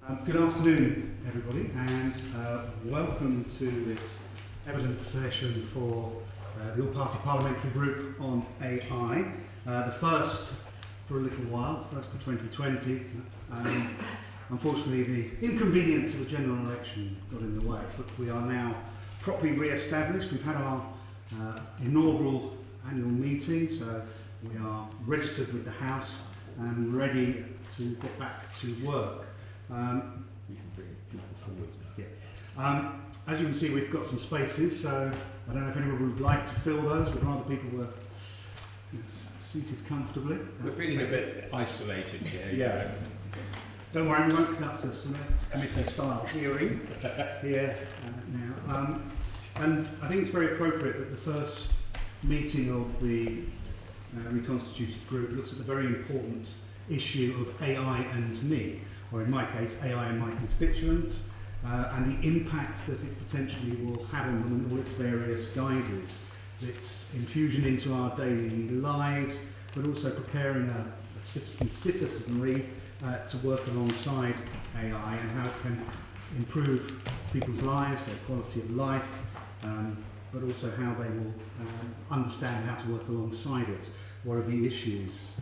Good afternoon, everybody, and welcome to this evidence session for the All-Party Parliamentary Group on AI, the first for a little while, first of 2020. Unfortunately, the inconvenience of a general election got in the way, but we are now properly re-established. We've had our inaugural annual meeting, so we are registered with the House and ready to get back to work. As you can see, we've got some spaces, so I don't know if anyone would like to fill those, but rather people were seated comfortably. We're feeling a bit isolated here. Yeah. Don't worry, we won't conduct a select committee style hearing here now. And I think it's very appropriate that the first meeting of the reconstituted group looks at the very important issue of AI and me, or in my case, AI and my constituents, and the impact that it potentially will have on them in all its various guises, its infusion into our daily lives, but also preparing a citizenry to work alongside AI and how it can improve people's lives, their quality of life, but also how they will understand how to work alongside it. What are the issues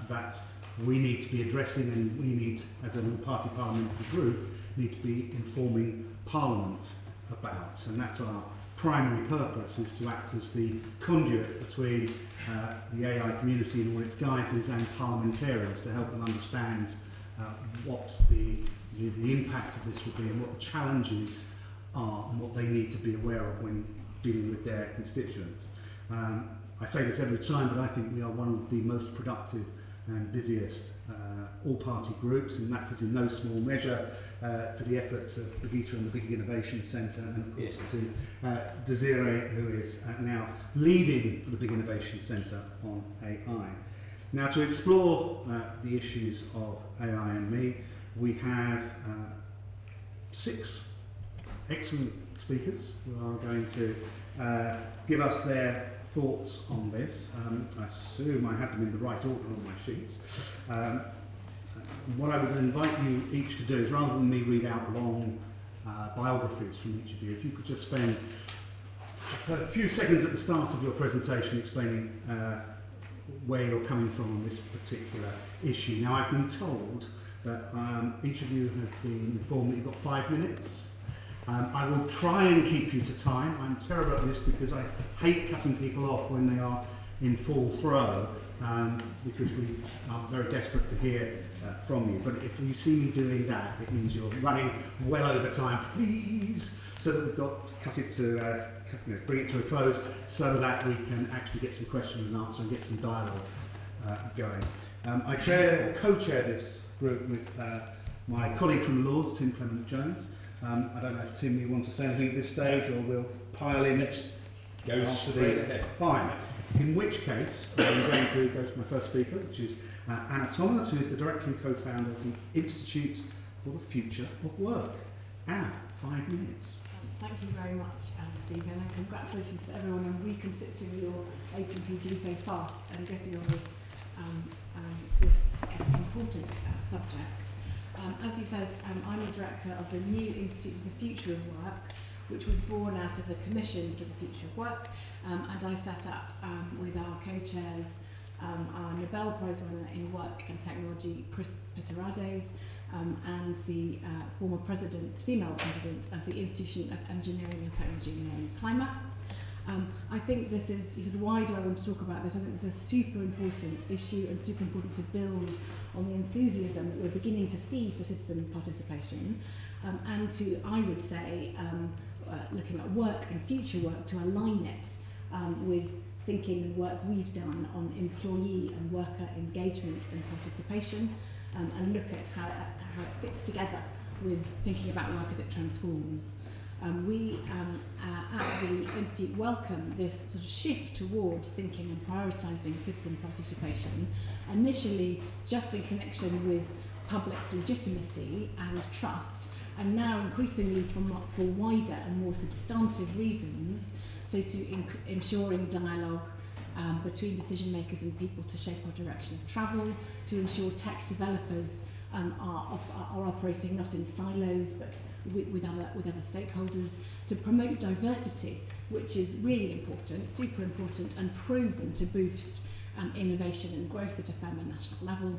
that we need to be addressing, and we need, as an all-party parliamentary group, need to be informing Parliament about. And that's our primary purpose, is to act as the conduit between the AI community in all its guises and parliamentarians to help them understand what the impact of this will be and what the challenges are and what they need to be aware of when dealing with their constituents. I say this every time, but I think we are one of the most productive and busiest all-party groups, and that is in no small measure to the efforts of Brigitte and the Big Innovation Centre, and of course to Desiree, who is now leading for the Big Innovation Centre on AI. Now, to explore the issues of AI and me, we have 6 excellent speakers who are going to give us their thoughts on this. I assume I have them in the right order on my sheets. What I would invite you each to do is, rather than me read out long biographies from each of you, if you could just spend a few seconds at the start of your presentation explaining where you're coming from on this particular issue. Now, I've been told that each of you have been informed that you've got 5 minutes. I will try and keep you to time. I'm terrible at this because I hate cutting people off when they are in full throw, because we are very desperate to hear from you. But if you see me doing that, it means you're running well over time, please, so that we've got to cut it to, bring it to a close, so that we can actually get some question and answer and get some dialogue going. I co-chair this group with my colleague from the Lords, Tim Clement-Jones. I don't know if, Tim, you want to say anything at this stage, or we'll pile in it. Go straight ahead. Fine. In which case, I'm going to go to my first speaker, which is Anna Thomas, who is the director and co-founder of the Institute for the Future of Work. Anna, 5 minutes. Thank you very much, Stephen, and congratulations to everyone on reconstituting your APPG so fast and getting on with this important subject. As you said, I'm the director of the new Institute for the Future of Work, which was born out of the Commission for the Future of Work, and I set up with our co-chairs, our Nobel Prize winner in Work and Technology, Chris Pisarades, and the former female president of the Institution of Engineering and Technology, Naomi Clymer. I think this is, you said, why do I want to talk about this? I think this is a super important issue and super important to build on the enthusiasm that we're beginning to see for citizen participation, and to, I would say, looking at work and future work, to align it with thinking and work we've done on employee and worker engagement and participation, and look at how it fits together with thinking about work as it transforms. We at the Institute welcome this sort of shift towards thinking and prioritising citizen participation, initially just in connection with public legitimacy and trust, and now increasingly for wider and more substantive reasons, so to ensuring dialogue between decision makers and people to shape our direction of travel, to ensure tech developers are operating not in silos but with other stakeholders to promote diversity, which is really important, super important, and proven to boost innovation and growth at a firm and national level,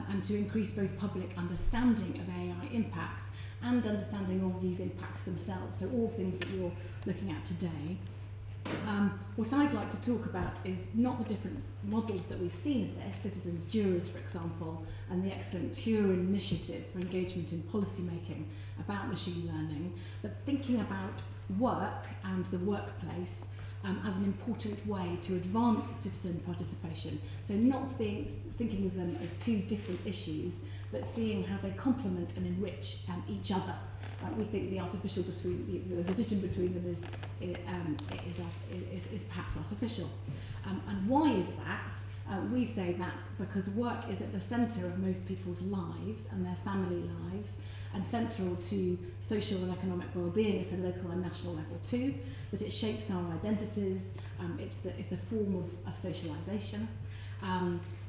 and to increase both public understanding of AI impacts and understanding of these impacts themselves. So all things that you're looking at today. What I'd like to talk about is not the different models that we've seen of this, citizens jurors, for example, and the excellent Turin initiative for engagement in policy making about machine learning, but thinking about work and the workplace as an important way to advance citizen participation. So not thinking of them as two different issues, but seeing how they complement and enrich each other. We think the division between them is perhaps artificial. And why is that? We say that because work is at the centre of most people's lives and their family lives, and central to social and economic well-being at a local and national level too, that it shapes our identities, it's a form of socialisation.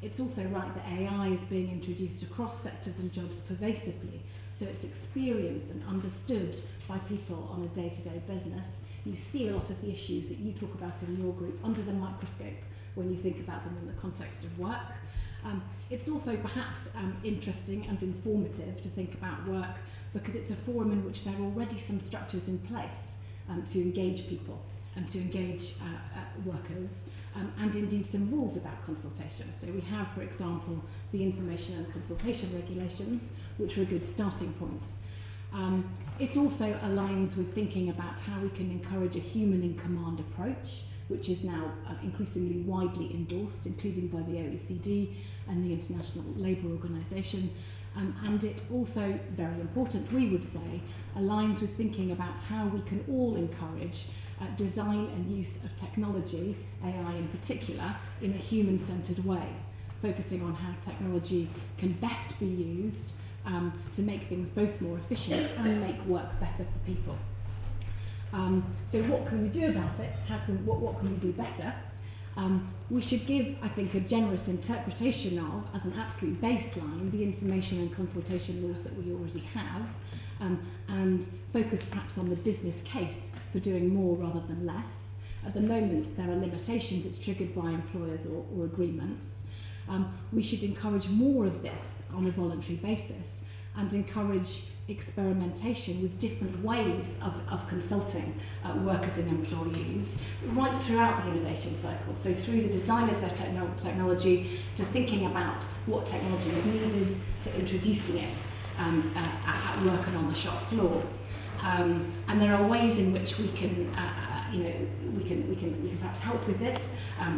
It's also right that AI is being introduced across sectors and jobs pervasively, so it's experienced and understood by people on a day-to-day business. You see a lot of the issues that you talk about in your group under the microscope when you think about them in the context of work. It's also perhaps interesting and informative to think about work because it's a forum in which there are already some structures in place to engage people and to engage workers, and indeed some rules about consultation. So we have, for example, the information and consultation regulations, which are a good starting point. It also aligns with thinking about how we can encourage a human-in-command approach, which is now increasingly widely endorsed, including by the OECD and the International Labour Organization. And it also, very important, we would say, aligns with thinking about how we can all encourage design and use of technology, AI in particular, in a human-centred way, focusing on how technology can best be used to make things both more efficient and make work better for people. So what can we do about it? What can we do better? We should give, I think, a generous interpretation of, as an absolute baseline, the information and consultation laws that we already have, and focus perhaps on the business case for doing more rather than less. At the moment, there are limitations. It's triggered by employers or agreements. We should encourage more of this on a voluntary basis and encourage experimentation with different ways of consulting workers and employees right throughout the innovation cycle. So through the design of their technology to thinking about what technology is needed to introducing it at work and on the shop floor. And there are ways in which we can we can perhaps help with this.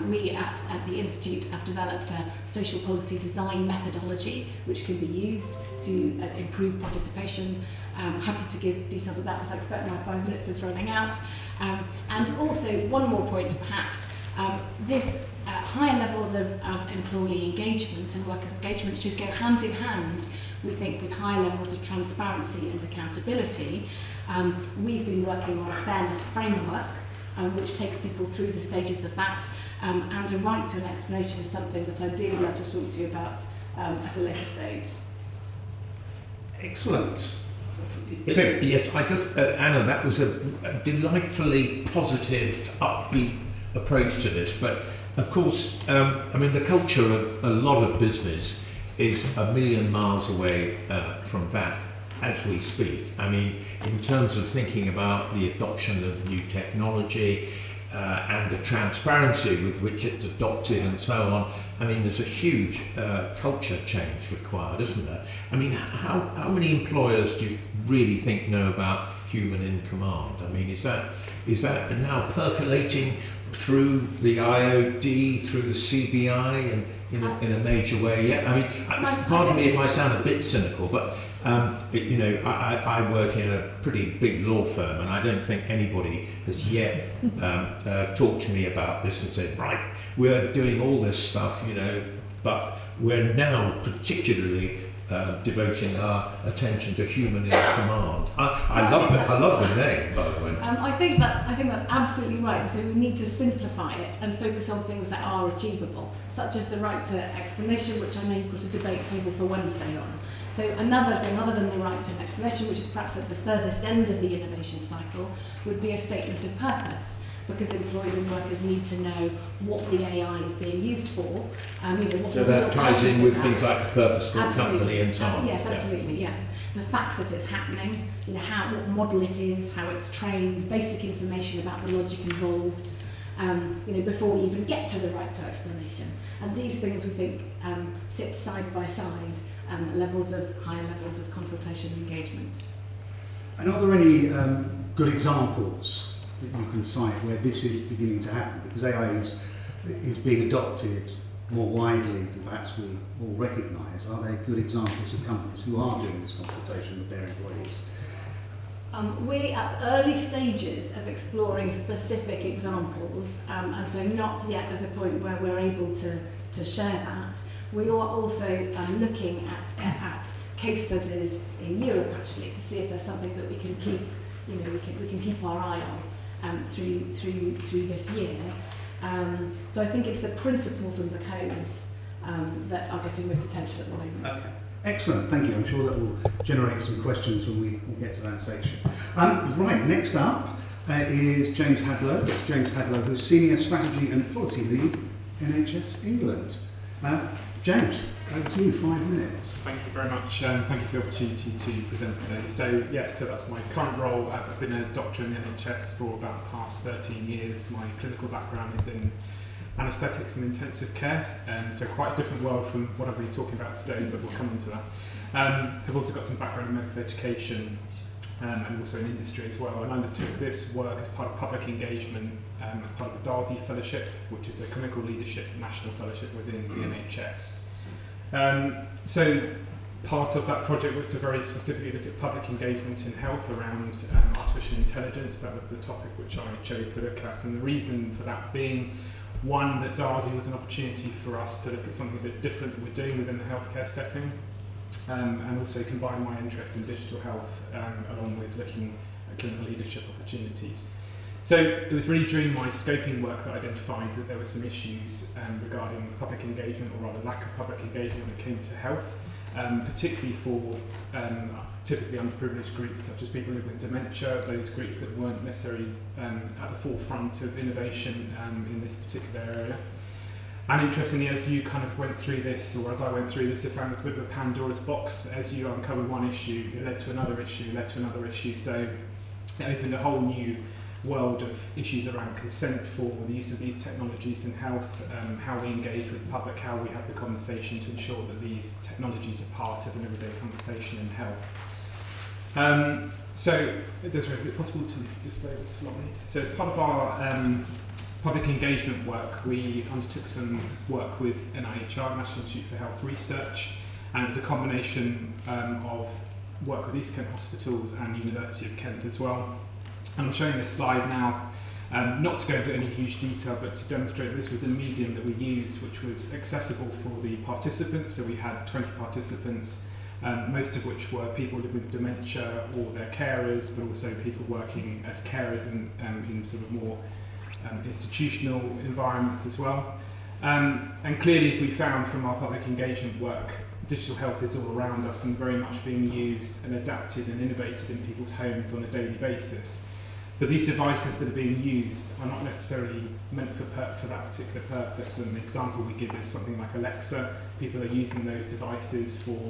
We at the Institute have developed a social policy design methodology which can be used to improve participation. Happy to give details of that, but I expect my 5 minutes is running out. And also, one more point perhaps, this higher levels of employee engagement and workers' engagement should go hand in hand, we think, with higher levels of transparency and accountability. We've been working on a fairness framework which takes people through the stages of that, and a right to an explanation is something that I'd really love to talk to you about at a later stage. Excellent. Yes, I guess, Anna, that was a delightfully positive, upbeat approach to this, but of course, I mean, the culture of a lot of business is a million miles away from that as we speak. I mean, in terms of thinking about the adoption of new technology and the transparency with which it's adopted and so on, I mean, there's a huge culture change required, isn't there? I mean, how many employers do you really think know about human in command? I mean, is that now percolating through the IOD, through the CBI, and in a major way yet? I mean, pardon me if I sound a bit cynical, but you know, I work in a pretty big law firm, and I don't think anybody has yet talked to me about this and said, right, we're doing all this stuff, you know, but we're now particularly devoting our attention to human in command. I love that. I love the name, by the way. I think that's absolutely right. So we need to simplify it and focus on things that are achievable, such as the right to explanation, which I know you've got a debate table for Wednesday on. So another thing, other than the right to an explanation, which is perhaps at the furthest end of the innovation cycle, would be a statement of purpose. Because employees and workers need to know what the AI is being used for. What so that ties in with things like the purposeful company and so on. Yes, absolutely, yes. The fact that it's happening, what model it is, how it's trained, basic information about the logic involved, before we even get to the right to explanation. And these things we think sit side by side, higher levels of consultation and engagement. And are there any good examples that you can cite where this is beginning to happen? Because AI is being adopted more widely than perhaps we all recognise. Are there good examples of companies who are doing this consultation with their employees? We're at early stages of exploring specific examples, and so not yet at a point where we're able to share that. We are also looking at case studies in Europe actually to see if there's something that we can keep, we can keep our eye on through this year. So I think it's the principles and the codes that are getting most attention at the moment. Okay. Excellent, thank you. I'm sure that will generate some questions when we get to that section. Right, next up is James Hadlow. It's James Hadlow, who's Senior Strategy and Policy Lead, NHS England. James, over to you, 5 minutes. Thank you very much, thank you for the opportunity to present today. So yes, so that's my current role. I've been a doctor in the NHS for about the past 13 years. My clinical background is in anaesthetics and intensive care, so quite a different world from what I'll be talking about today, but we'll come into that. I've also got some background in medical education and also in industry as well, and undertook this work as part of public engagement as part of the Dundee Fellowship, which is a clinical leadership national fellowship within the NHS. So part of that project was to very specifically look at public engagement in health around artificial intelligence. That was the topic which I chose to look at, and the reason for that being, one, that Dundee was an opportunity for us to look at something a bit different that we're doing within the healthcare setting, and also combine my interest in digital health along with looking at clinical leadership opportunities. So it was really during my scoping work that I identified that there were some issues regarding public engagement, or rather lack of public engagement when it came to health, particularly for typically underprivileged groups such as people living with dementia, those groups that weren't necessarily at the forefront of innovation in this particular area. And interestingly, as you kind of went through this, or as I went through this, I found it was a bit of a Pandora's box. As you uncovered one issue, it led to another issue, led to another issue. So it opened a whole new world of issues around consent for the use of these technologies in health, how we engage with the public, how we have the conversation to ensure that these technologies are part of an everyday conversation in health. So, Desiree, is it possible to display the slide? So as part of our public engagement work, we undertook some work with NIHR, National Institute for Health Research, and it was a combination of work with East Kent Hospitals and University of Kent as well. And I'm showing this slide now, not to go into any huge detail, but to demonstrate that this was a medium that we used which was accessible for the participants. So we had 20 participants, most of which were people living with dementia or their carers, but also people working as carers in sort of more institutional environments as well. And clearly, as we found from our public engagement work, digital health is all around us and very much being used and adapted and innovated in people's homes on a daily basis. But these devices that are being used are not necessarily meant for that particular purpose. And the example we give is something like Alexa. People are using those devices for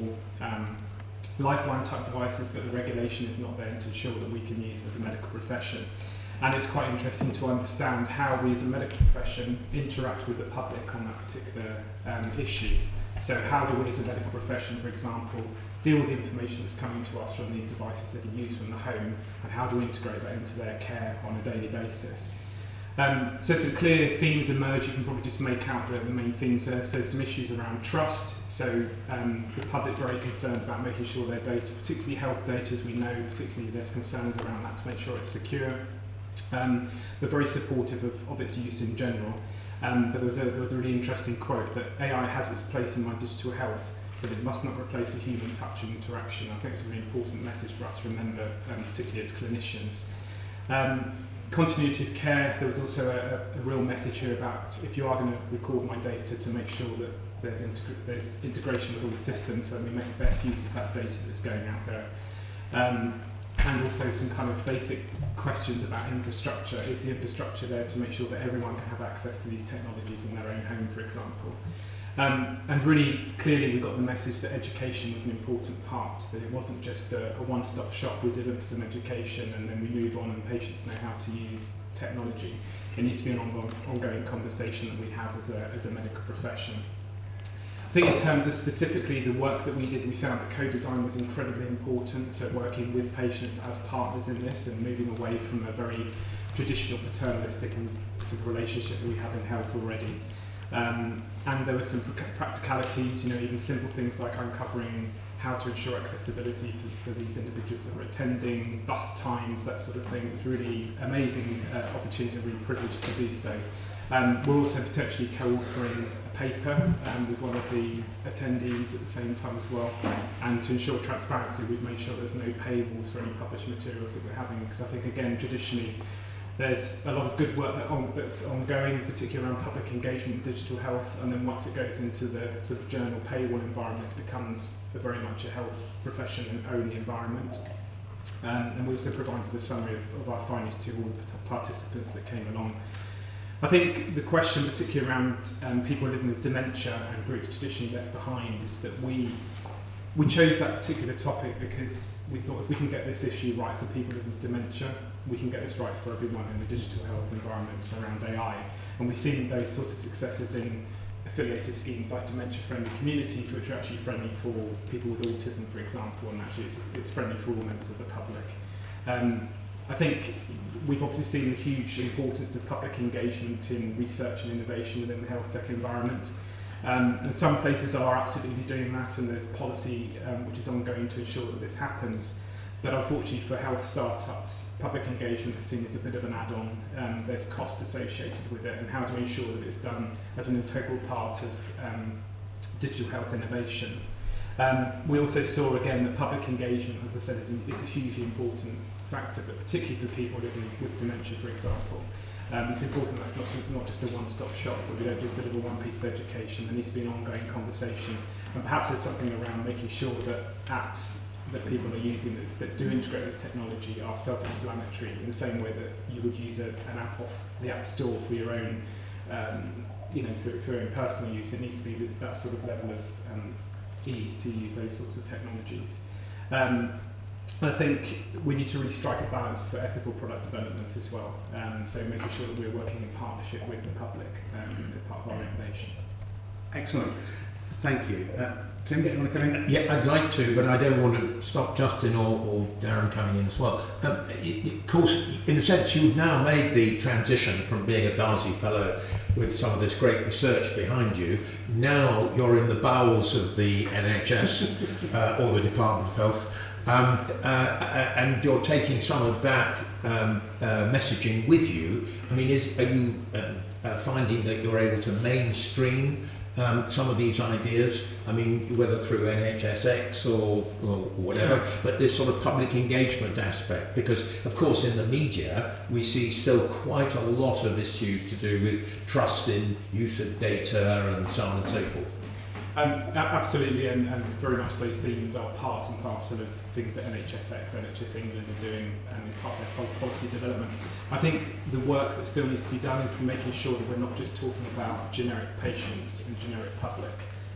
lifeline type devices, but the regulation is not there to ensure that we can use them as a medical profession. And it's quite interesting to understand how we as a medical profession interact with the public on that particular issue. So how do we as a medical profession, for example, deal with the information that's coming to us from these devices that are used from the home, and how do we integrate that into their care on a daily basis? So some clear themes emerge. You can probably just make out the main themes there. So some issues around trust. So the public very concerned about making sure their data, particularly health data, as we know, particularly there's concerns around that to make sure it's secure. They're very supportive of its use in general. But there was a really interesting quote that AI has its place in my digital health, but it must not replace the human touch and interaction. I think it's a really important message for us to remember, particularly as clinicians. Continuity of care, there was also a real message here about if you are going to record my data, to make sure that there's integration with all the systems, so we make the best use of that data that's going out there. And also some kind of basic questions about infrastructure. Is the infrastructure there to make sure that everyone can have access to these technologies in their own home, for example? And really clearly we got the message that education was an important part, that it wasn't just a one-stop shop. We deliver some education and then we move on and patients know how to use technology. It needs to be an ongoing conversation that we have as a medical profession. I think in terms of specifically the work that we did, we found that co-design was incredibly important, so working with patients as partners in this and moving away from a very traditional paternalistic sort of relationship that we have in health already. And there were some practicalities, even simple things like uncovering how to ensure accessibility for these individuals that were attending, bus times, that sort of thing. It was really amazing opportunity, really privileged to do so. We're also potentially co-authoring a paper with one of the attendees at the same time as well. And to ensure transparency, we've made sure there's no paywalls for any published materials that we're having, because I think, again, traditionally, there's a lot of good work that's ongoing, particularly around public engagement with digital health, and then once it goes into the sort of journal paywall environment, it becomes very much a health profession only environment. And we also provided a summary of our findings to all the participants that came along. I think the question, particularly around people living with dementia and groups traditionally left behind, is that we chose that particular topic because we thought if we can get this issue right for people living with dementia, we can get this right for everyone in the digital health environments around AI. And we've seen those sorts of successes in affiliated schemes like dementia-friendly communities, which are actually friendly for people with autism, for example, and actually it's friendly for all members of the public. I think we've obviously seen the huge importance of public engagement in research and innovation within the health tech environment. And some places are absolutely doing that, and there's policy which is ongoing to ensure that this happens. But unfortunately for health startups, public engagement is seen as a bit of an add-on. There's cost associated with it, and how to ensure that it's done as an integral part of digital health innovation. We also saw again that public engagement, as I said, is a hugely important factor, but particularly for people living with dementia, for example. It's important that it's not just a one-stop shop, that we don't just deliver one piece of education. There needs to be an ongoing conversation, and perhaps there's something around making sure that apps that people are using that do integrate this technology are self-explanatory in the same way that you would use an app off the App Store for your own, for your own personal use. It needs to be that sort of level of ease to use those sorts of technologies. I think we need to really strike a balance for ethical product development as well. So making sure that we're working in partnership with the public as part of our innovation. Excellent. Thank you. Tim, do you want to come in? Yeah, I'd like to, but I don't want to stop Justin or Darren coming in as well. Of course, in a sense, you've now made the transition from being a Darcy Fellow with some of this great research behind you. Now you're in the bowels of the NHS or the Department of Health, and you're taking some of that messaging with you. I mean, are you finding that you're able to mainstream some of these ideas? I mean, whether through NHSX or whatever, but this sort of public engagement aspect, because of course in the media we see still quite a lot of issues to do with trust in use of data and so on and so forth. Absolutely, and very much those themes are part and parcel of things that NHSX, NHS England are doing in part of their policy development. I think the work that still needs to be done is making sure that we're not just talking about generic patients and generic public,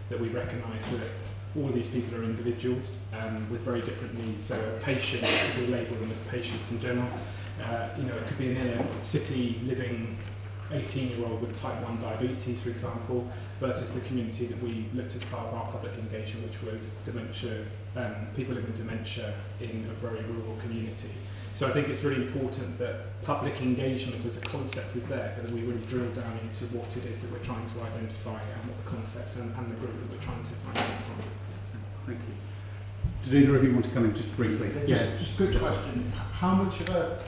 that we recognise that all of these people are individuals with very different needs. So a patient, if we label them as patients in general, it could be an inner city living 18-year-old with type 1 diabetes, for example, versus the community that we looked as part of our public engagement, which was dementia, people living with dementia in a very rural community. So I think it's really important that public engagement as a concept is there, but that we really drill down into what it is that we're trying to identify and what the concepts and the group that we're trying to find out from. Thank you. Did either of you want to come in just briefly? Just a good question. How much of a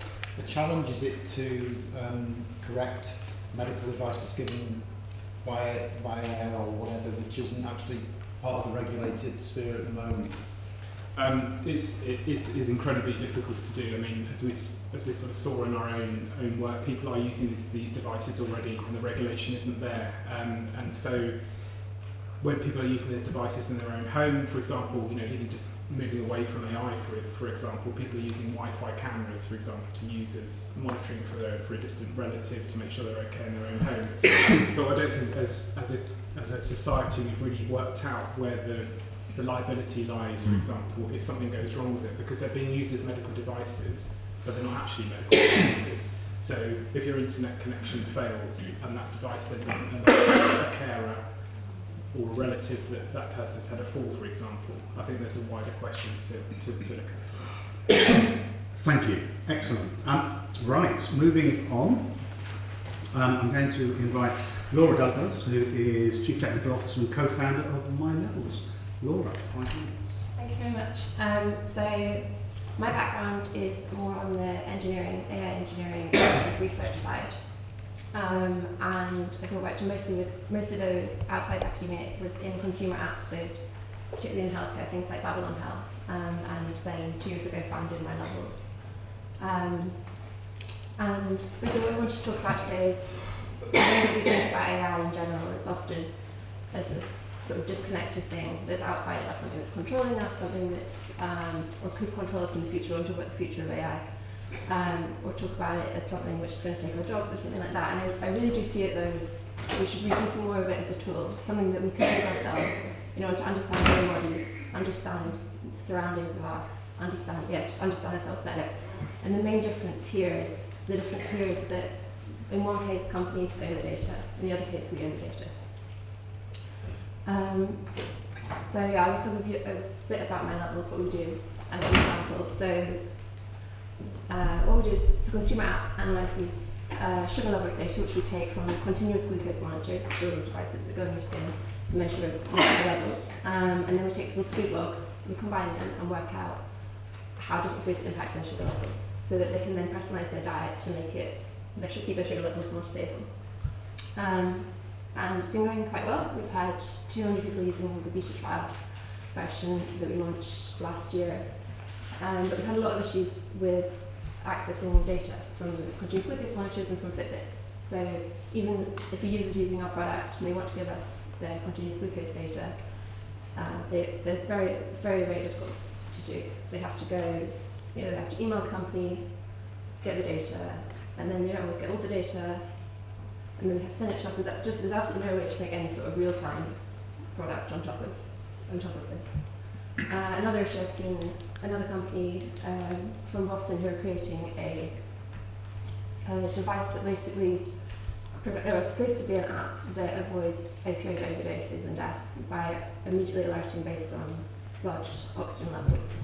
challenge is it to correct medical advice that's given by AI or whatever, which isn't actually part of the regulated sphere at the moment? It's incredibly difficult to do. I mean, as we sort of saw in our own work, people are using these devices already, and the regulation isn't there. And so, when people are using these devices in their own home, for example, even just moving away from AI, for example, people are using Wi-Fi cameras, for example, to use as monitoring for a distant relative to make sure they're okay in their own home. But I don't think as a society we've really worked out where the liability lies, for example, if something goes wrong with it, because they're being used as medical devices, but they're not actually medical devices. So if your internet connection fails and that device then doesn't allow a carer or a relative that person's had a fall, for example, I think there's a wider question to look at. Thank you. Excellent. Right, moving on. I'm going to invite Laura Douglas, who is Chief Technical Officer and co-founder of MyLevels. Laura, 5 minutes. Thank you very much. So my background is more on the engineering, AI engineering and research side. And I've worked mostly though outside academia in consumer apps, so particularly in healthcare, things like Babylon Health, and then 2 years ago founded MyLevels. And so what I wanted to talk about today is the way that we think about AI in general is often as this sort of disconnected thing that's outside of us, something that's controlling us, something that's, or could control us in the future, or talk about the future of AI, or talk about it as something which is going to take our jobs or something like that. And I really do see it though as, we should be thinking more of it as a tool, something that we could use ourselves in order to understand our own bodies, understand the surroundings of us, just understand ourselves better. And the main difference here is, that in one case companies own the data, in the other case we own the data. So yeah, I guess I'll give you a bit about MyLevels, what we do as an example. So what we do is, it's a consumer app analyzes sugar levels data, which we take from continuous glucose monitors, which are little devices that go in your skin and measure levels. And then we take people's food logs, we combine them and work out how different foods impact their sugar levels, so that they can then personalise their diet to make it, they should keep their sugar levels more stable. And it's been going quite well. We've had 200 people using the beta trial version that we launched last year. But we've had a lot of issues with accessing data from continuous glucose monitors and from Fitbits. So even if a user's using our product and they want to give us their continuous glucose data, there's very, very, very difficult to do. They have to go, they have to email the company, get the data, and then they don't always get all the data, and then they have to send it to us. There's absolutely no way to make any sort of real-time product on top of this. Another issue I've seen, another company from Boston who are creating a device that basically, it's supposed to be an app that avoids opioid overdoses and deaths by immediately alerting based on blood oxygen levels.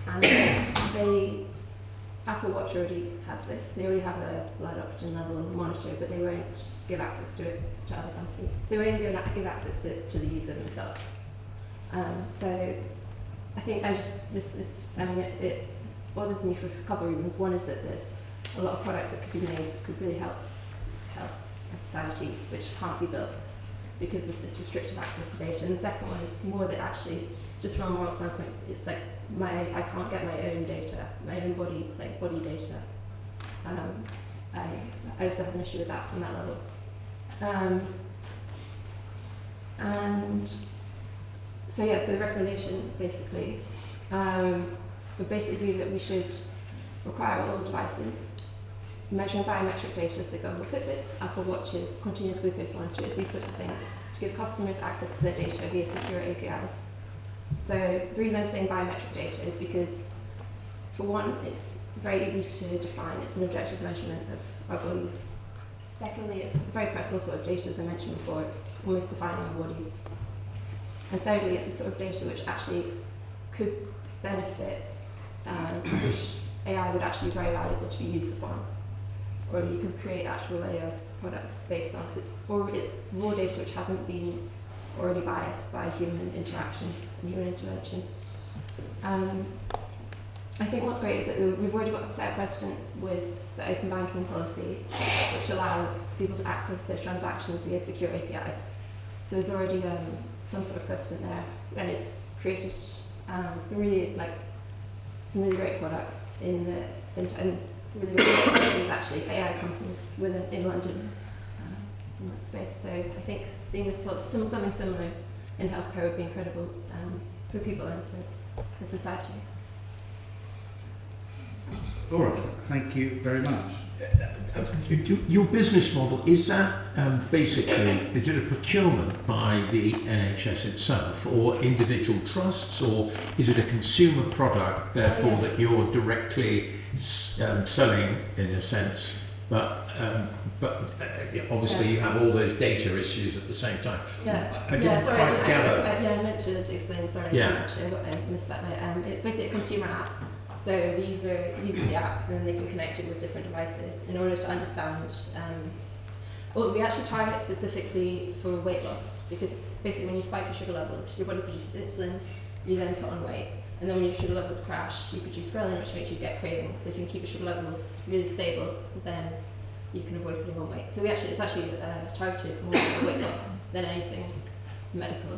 And Apple Watch already has this. They already have a blood oxygen level monitor, but they won't give access to it to other companies. They won't give access to it to the user themselves. So I think it bothers me for a couple of reasons. One is that there's a lot of products that could be made that could really help health and society, which can't be built because of this restricted access to data. And the second one is more that actually, just from a moral standpoint, it's like I can't get my own data, my own body data. I also have an issue with that from that level. And so the recommendation basically would basically be that we should require all devices measuring biometric data, for example Fitbits, Apple Watches, continuous glucose monitors, these sorts of things, to give customers access to their data via secure APIs. So the reason I'm saying biometric data is because, for one, it's very easy to define. It's an objective measurement of our bodies. Secondly, it's very personal sort of data, as I mentioned before. It's almost defining our bodies. And thirdly, it's a sort of data which actually could benefit, which AI would actually be very valuable to be used upon. Or you could create actual AI products based on, because it's raw data which hasn't been already biased by human interaction and human intervention. I think what's great is that we've already got set a precedent with the open banking policy, which allows people to access their transactions via secure APIs. So there's already some sort of precedent there, and it's created some really great products in the fintech and really great companies, actually AI companies in London in that space. So I think seeing this something similar in healthcare would be incredible for people and for the society. All right, thank you very much. Your business model, is that basically, is it a procurement by the NHS itself or individual trusts, or is it a consumer product, therefore, that you're directly selling in a sense, but obviously you have all those data issues at the same time? I didn't quite gather. I meant to explain, sorry, I missed that bit. It's basically a consumer app. So the user uses the app and then they can connect it with different devices in order to understand. We actually target specifically for weight loss, because basically when you spike your sugar levels, your body produces insulin, you then put on weight. And then when your sugar levels crash, you produce ghrelin, which makes you get cravings. So if you can keep your sugar levels really stable, then you can avoid putting on weight. So it's actually targeted more for weight loss than anything medical.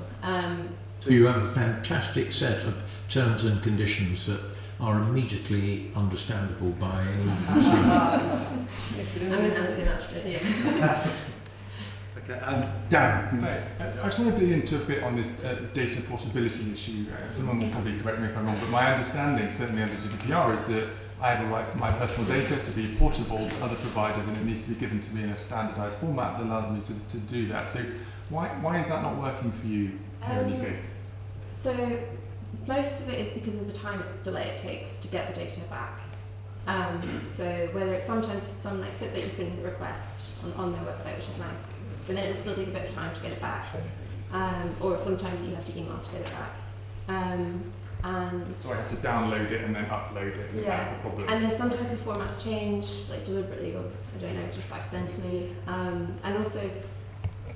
So you have a fantastic set of terms and conditions that are immediately understandable by any consumer. I'm going to ask him after, yeah. Okay, Darren. Thanks. I just want to dig into a bit on this data portability issue. Someone will probably correct me if I'm wrong, but my understanding, certainly under GDPR, is that I have a right for my personal data to be portable to other providers, and it needs to be given to me in a standardised format that allows me to do that. So why is that not working for you here in the UK? So most of it is because of the time delay it takes to get the data back. So whether it's sometimes some like Fitbit you can request on their website, which is nice, but then it'll still take a bit of time to get it back. Or sometimes you have to email to get it back. And so I have to download it and then upload it, and that's the problem. And then sometimes the formats change, like deliberately or I don't know, just accidentally. And also,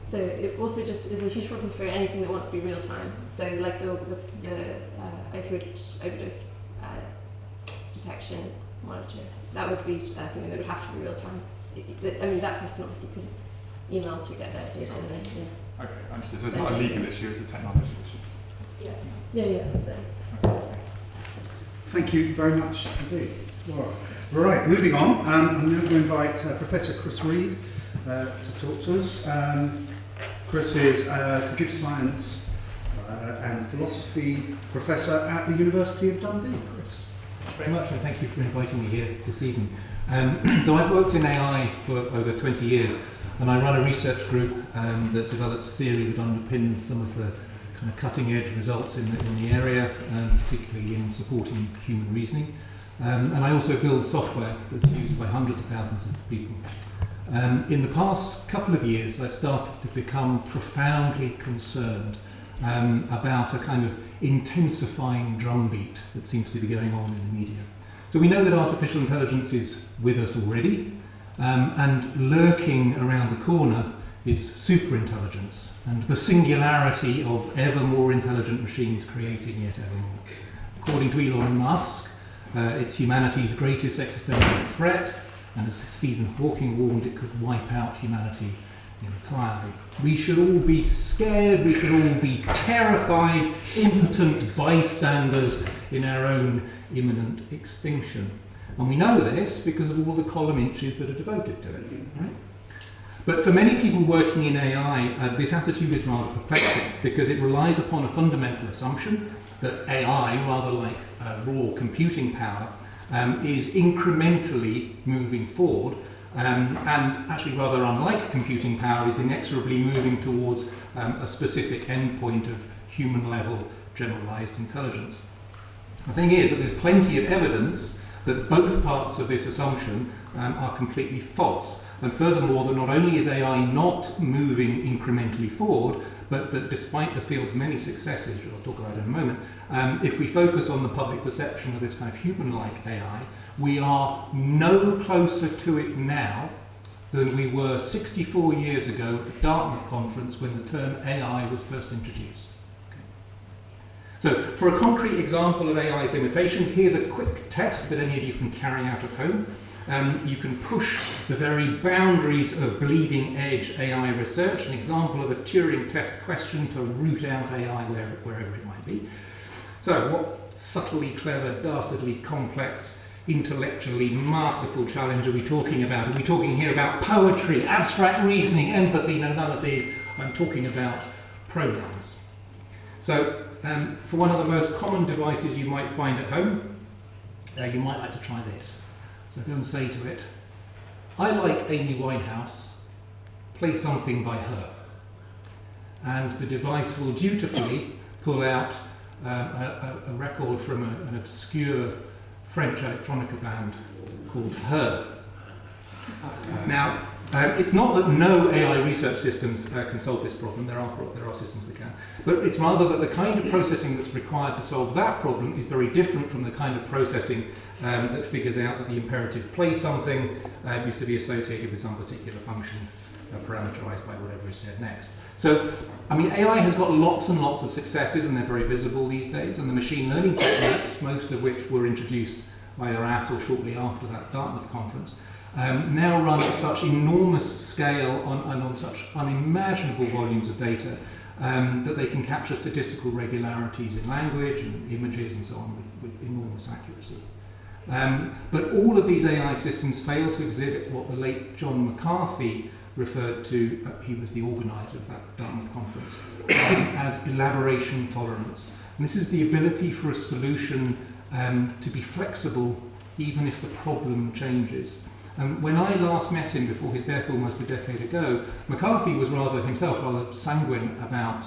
so it also just is a huge problem for anything that wants to be real time. So like the opioid overdose detection monitor, that would be something that would have to be real time. I mean, that person obviously could email to get their data. Okay, understood. So it's not a legal issue; it's a technology issue. Yeah, so. Thank you very much indeed. Right, moving on. I'm now going to invite Professor Chris Reed to talk to us. Chris is a computer science and philosophy professor at the University of Dundee. Chris. Thank you very much, and thank you for inviting me here this evening. So I've worked in AI for over 20 years, and I run a research group that develops theory that underpins some of the kind of cutting-edge results in the area, particularly in supporting human reasoning. And I also build software that's used by hundreds of thousands of people. In the past couple of years, I've started to become profoundly concerned about a kind of intensifying drumbeat that seems to be going on in the media. So we know that artificial intelligence is with us already, and lurking around the corner is superintelligence, and the singularity of ever more intelligent machines creating yet ever more. According to Elon Musk, it's humanity's greatest existential threat, and as Stephen Hawking warned, it could wipe out humanity entirely. We should all be scared, we should all be terrified, impotent bystanders in our own imminent extinction. And we know this because of all the column inches that are devoted to it. Right? But for many people working in AI, this attitude is rather perplexing because it relies upon a fundamental assumption that AI, rather like raw computing power, is incrementally moving forward, and actually rather unlike computing power, is inexorably moving towards a specific endpoint of human-level generalized intelligence. The thing is that there's plenty of evidence that both parts of this assumption are completely false. And furthermore, that not only is AI not moving incrementally forward, but that despite the field's many successes, which I'll talk about in a moment, if we focus on the public perception of this kind of human-like AI, we are no closer to it now than we were 64 years ago at the Dartmouth conference when the term AI was first introduced. So, for a concrete example of AI's limitations, here's a quick test that any of you can carry out at home. You can push the very boundaries of bleeding edge AI research, an example of a Turing test question to root out AI wherever it might be. So what subtly clever, dastardly complex, intellectually masterful challenge are we talking about? Are we talking here about poetry, abstract reasoning, empathy? No, none of these. I'm talking about pronouns. So for one of the most common devices you might find at home, you might like to try this. So go and say to it, I like Amy Winehouse, play something by her. And the device will dutifully pull out a record from an obscure French electronica band called Her. Now, it's not that no AI research systems can solve this problem. There are systems that can. But it's rather that the kind of processing that's required to solve that problem is very different from the kind of processing that figures out that the imperative play something is to be associated with some particular function parameterized by whatever is said next. So, I mean, AI has got lots and lots of successes, and they're very visible these days, and the machine learning techniques, most of which were introduced either at or shortly after that Dartmouth conference, now run at such enormous scale and on such unimaginable volumes of data that they can capture statistical regularities in language and images and so on with enormous accuracy. But all of these AI systems fail to exhibit what the late John McCarthy referred to, he was the organizer of that Dartmouth conference, as elaboration tolerance. And this is the ability for a solution to be flexible even if the problem changes. When I last met him before his death almost a decade ago, McCarthy was himself rather sanguine about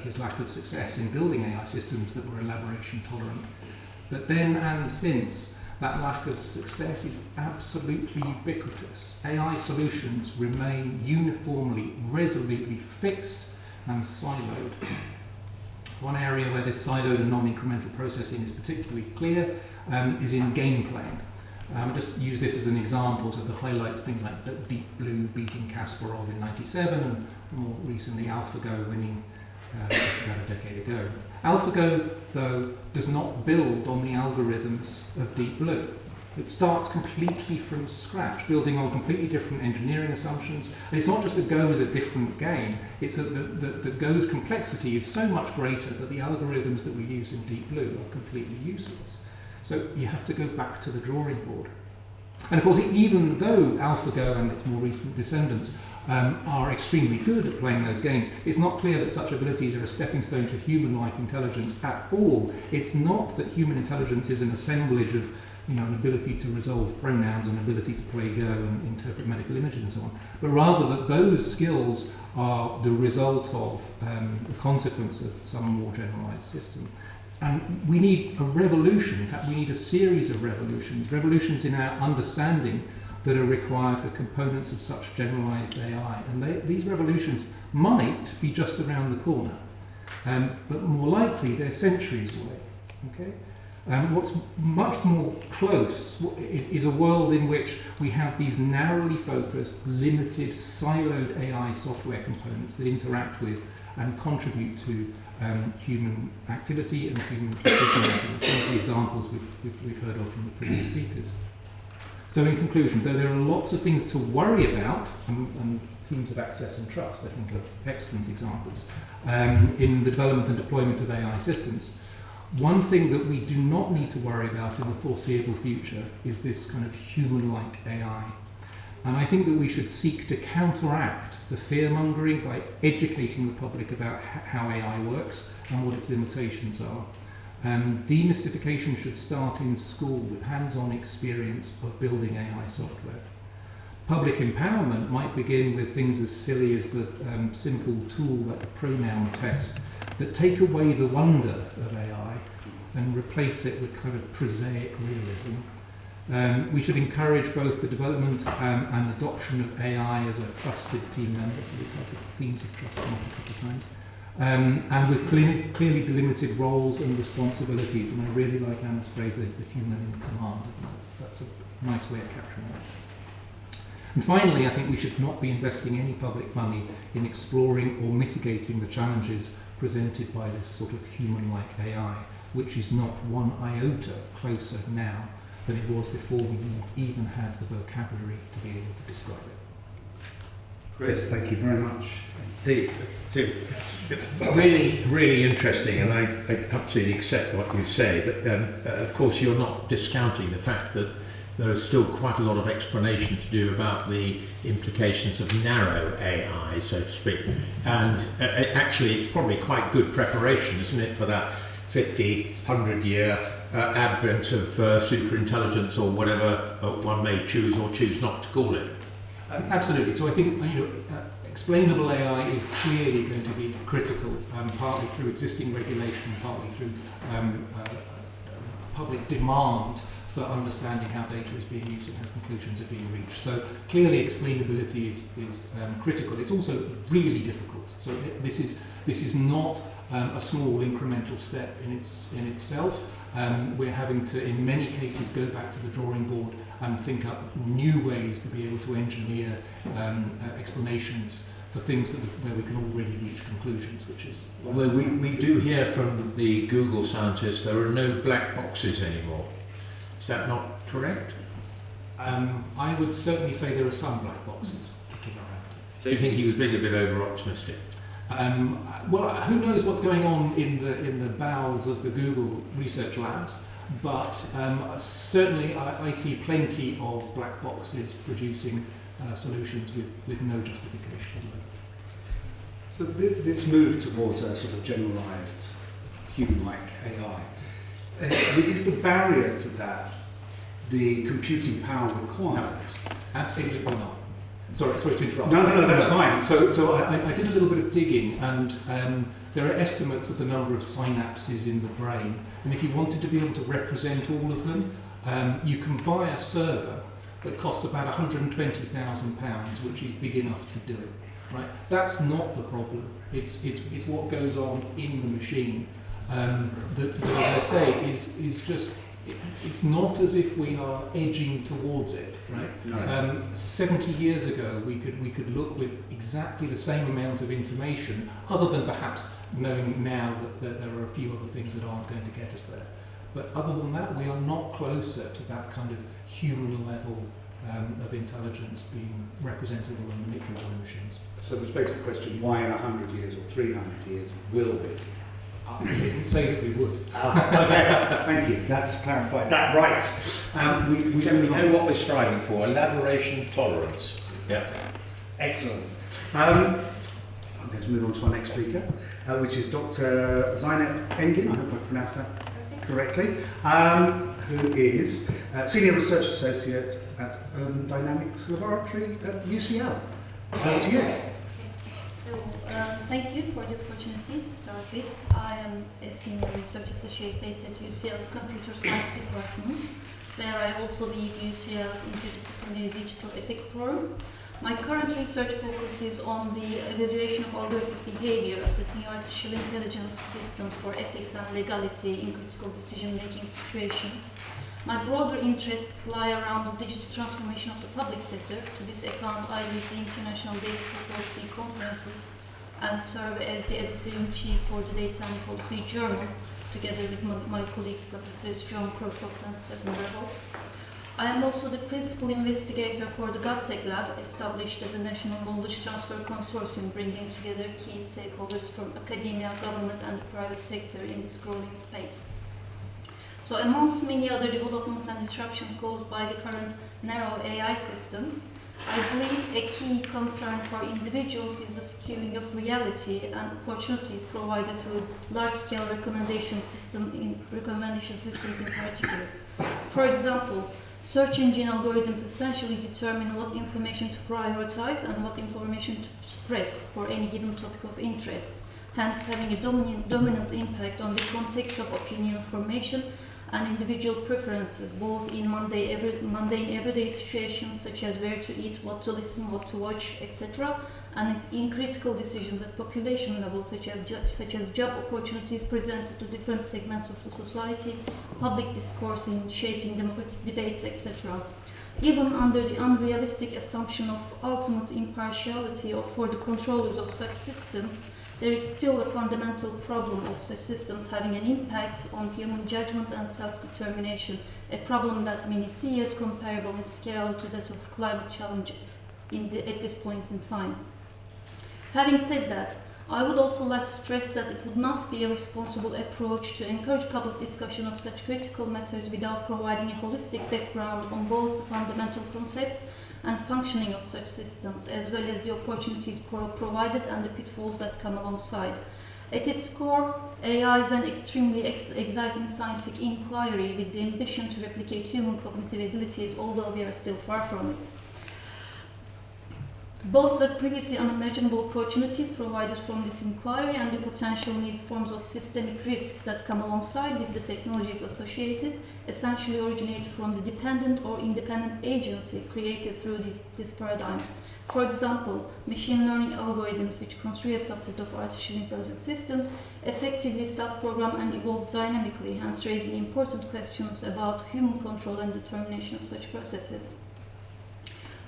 his lack of success in building AI systems that were elaboration tolerant. But then and since, that lack of success is absolutely ubiquitous. AI solutions remain uniformly, resolutely fixed and siloed. One area where this siloed and non-incremental processing is particularly clear is in game playing. I'll just use this as an example so that highlights things like Deep Blue beating Kasparov in '97 and more recently AlphaGo winning just about a decade ago. AlphaGo, though, does not build on the algorithms of Deep Blue. It starts completely from scratch, building on completely different engineering assumptions. And it's not just that Go is a different game, it's that Go's complexity is so much greater that the algorithms that we use in Deep Blue are completely useless. So you have to go back to the drawing board. And of course, even though AlphaGo and its more recent descendants are extremely good at playing those games, it's not clear that such abilities are a stepping stone to human-like intelligence at all. It's not that human intelligence is an assemblage of an ability to resolve pronouns, an ability to play Go and interpret medical images and so on, but rather that those skills are the result of the consequence of some more generalized system. And we need a revolution, in fact we need a series of revolutions in our understanding that are required for components of such generalized AI. And these revolutions might be just around the corner, but more likely they're centuries away. Okay? What's much more close is a world in which we have these narrowly focused, limited, siloed AI software components that interact with and contribute to human activity and human decision making. Some of the examples we've heard of from the previous speakers. So in conclusion, though there are lots of things to worry about, and themes of access and trust, I think, are excellent examples, in the development and deployment of AI systems, one thing that we do not need to worry about in the foreseeable future is this kind of human-like AI. And I think that we should seek to counteract the fear-mongering by educating the public about how AI works and what its limitations are. Demystification should start in school with hands-on experience of building AI software. Public empowerment might begin with things as silly as the simple tool like a pronoun test that take away the wonder of AI and replace it with kind of prosaic realism. We should encourage both the development and adoption of AI as a trusted team member, so we've had the themes of trust come up a couple of times, and with clearly delimited roles and responsibilities. And I really like Anna's phrase, the human in command. That's a nice way of capturing that. And finally, I think we should not be investing any public money in exploring or mitigating the challenges presented by this sort of human-like AI, which is not one iota closer now than it was before we even had the vocabulary to be able to describe it. Chris, thank you very much indeed. Tim. Really, really interesting, and I absolutely accept what you say, but of course you're not discounting the fact that there is still quite a lot of explanation to do about the implications of narrow AI, so to speak. And actually it's probably quite good preparation, isn't it, for that 50, 100-year advent of superintelligence, or whatever one may choose or choose not to call it. Absolutely. So I think explainable AI is clearly going to be critical, partly through existing regulation, partly through public demand for understanding how data is being used and how conclusions are being reached. So clearly explainability is critical. It's also really difficult. So this is not a small incremental step in itself. We're having to, in many cases, go back to the drawing board and think up new ways to be able to engineer explanations for things where we can already reach conclusions, which is... Although we do hear from the Google scientists there are no black boxes anymore. Is that not correct? I would certainly say there are some black boxes kicking around. So you think he was being a bit over-optimistic? Well, who knows what's going on in the bowels of the Google research labs, but certainly I see plenty of black boxes producing solutions with no justification. So this move towards a sort of generalised human-like AI, is the barrier to that the computing power required? No, absolutely not. Sorry to interrupt. No, that's fine. So I did a little bit of digging, and there are estimates of the number of synapses in the brain, and if you wanted to be able to represent all of them, you can buy a server that costs about £120,000, which is big enough to do it. Right? That's not the problem. It's what goes on in the machine. That, as I say, is just, it's not as if we are edging towards it, right? No. 70 years ago, we could look with exactly the same amount of information, other than perhaps knowing now that there are a few other things that aren't going to get us there. But other than that, we are not closer to that kind of human level of intelligence being representable and manipulable in machines. So which begs the question, why in 100 years or 300 years will we? I didn't say that we would. Okay, thank you. That's clarified. That right. We know what we're striving for: elaboration, tolerance. Yeah. Excellent. I'm going to move on to our next speaker, which is Dr. Zeynep Engin. I hope I pronounced that correctly. Who is Senior Research Associate at Urban Dynamics Laboratory at UCL. Over to you. So, thank you for the opportunity to start with. I am a Senior Research Associate based at UCL's Computer Science Department, where I also lead UCL's Interdisciplinary Digital Ethics Forum. My current research focuses on the evaluation of algorithmic behavior, assessing artificial intelligence systems for ethics and legality in critical decision-making situations. My broader interests lie around the digital transformation of the public sector. To this account, I lead the International Data for Policy conferences and serve as the editor-in-chief for the Data and Policy Journal, together with my colleagues, Professors Prof and MyLevels. I am also the principal investigator for the GovTech Lab, established as a national knowledge transfer consortium, bringing together key stakeholders from academia, government and the private sector in this growing space. So amongst many other developments and disruptions caused by the current narrow AI systems, I believe a key concern for individuals is the skewing of reality and opportunities provided through large-scale recommendation systems in particular. For example, search engine algorithms essentially determine what information to prioritize and what information to suppress for any given topic of interest, hence having a dominant impact on the context of opinion formation and individual preferences, both in mundane everyday situations such as where to eat, what to listen, what to watch, etc., and in critical decisions at population level, such as job opportunities presented to different segments of the society, public discourse in shaping democratic debates, etc. Even under the unrealistic assumption of ultimate impartiality for the controllers of such systems, there is still a fundamental problem of such systems having an impact on human judgment and self-determination, a problem that many see as comparable in scale to that of climate challenge at this point in time. Having said that, I would also like to stress that it would not be a responsible approach to encourage public discussion of such critical matters without providing a holistic background on both the fundamental concepts and functioning of such systems, as well as the opportunities provided and the pitfalls that come alongside. At its core, AI is an extremely exciting scientific inquiry with the ambition to replicate human cognitive abilities, although we are still far from it. Both the previously unimaginable opportunities provided from this inquiry and the potential new forms of systemic risks that come alongside with the technologies associated essentially originate from the dependent or independent agency created through this paradigm. For example, machine learning algorithms, which construe a subset of artificial intelligence systems, effectively self-program and evolve dynamically, hence raising important questions about human control and determination of such processes.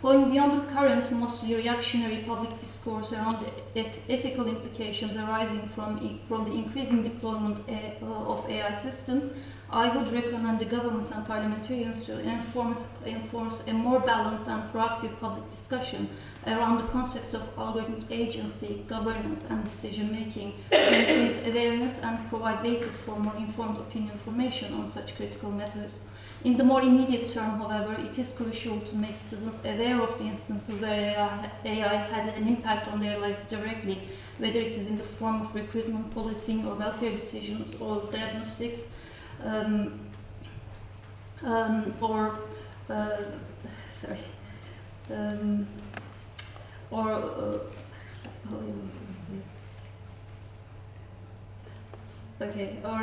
Going beyond the current, mostly reactionary public discourse around the ethical implications arising from the increasing deployment of AI systems, I would recommend the government and parliamentarians to enforce a more balanced and proactive public discussion around the concepts of algorithmic agency, governance, and decision-making to increase awareness and provide basis for more informed opinion formation on such critical matters. In the more immediate term, however, it is crucial to make citizens aware of the instances where AI had an impact on their lives directly, whether it is in the form of recruitment, policing, or welfare decisions, or diagnostics, or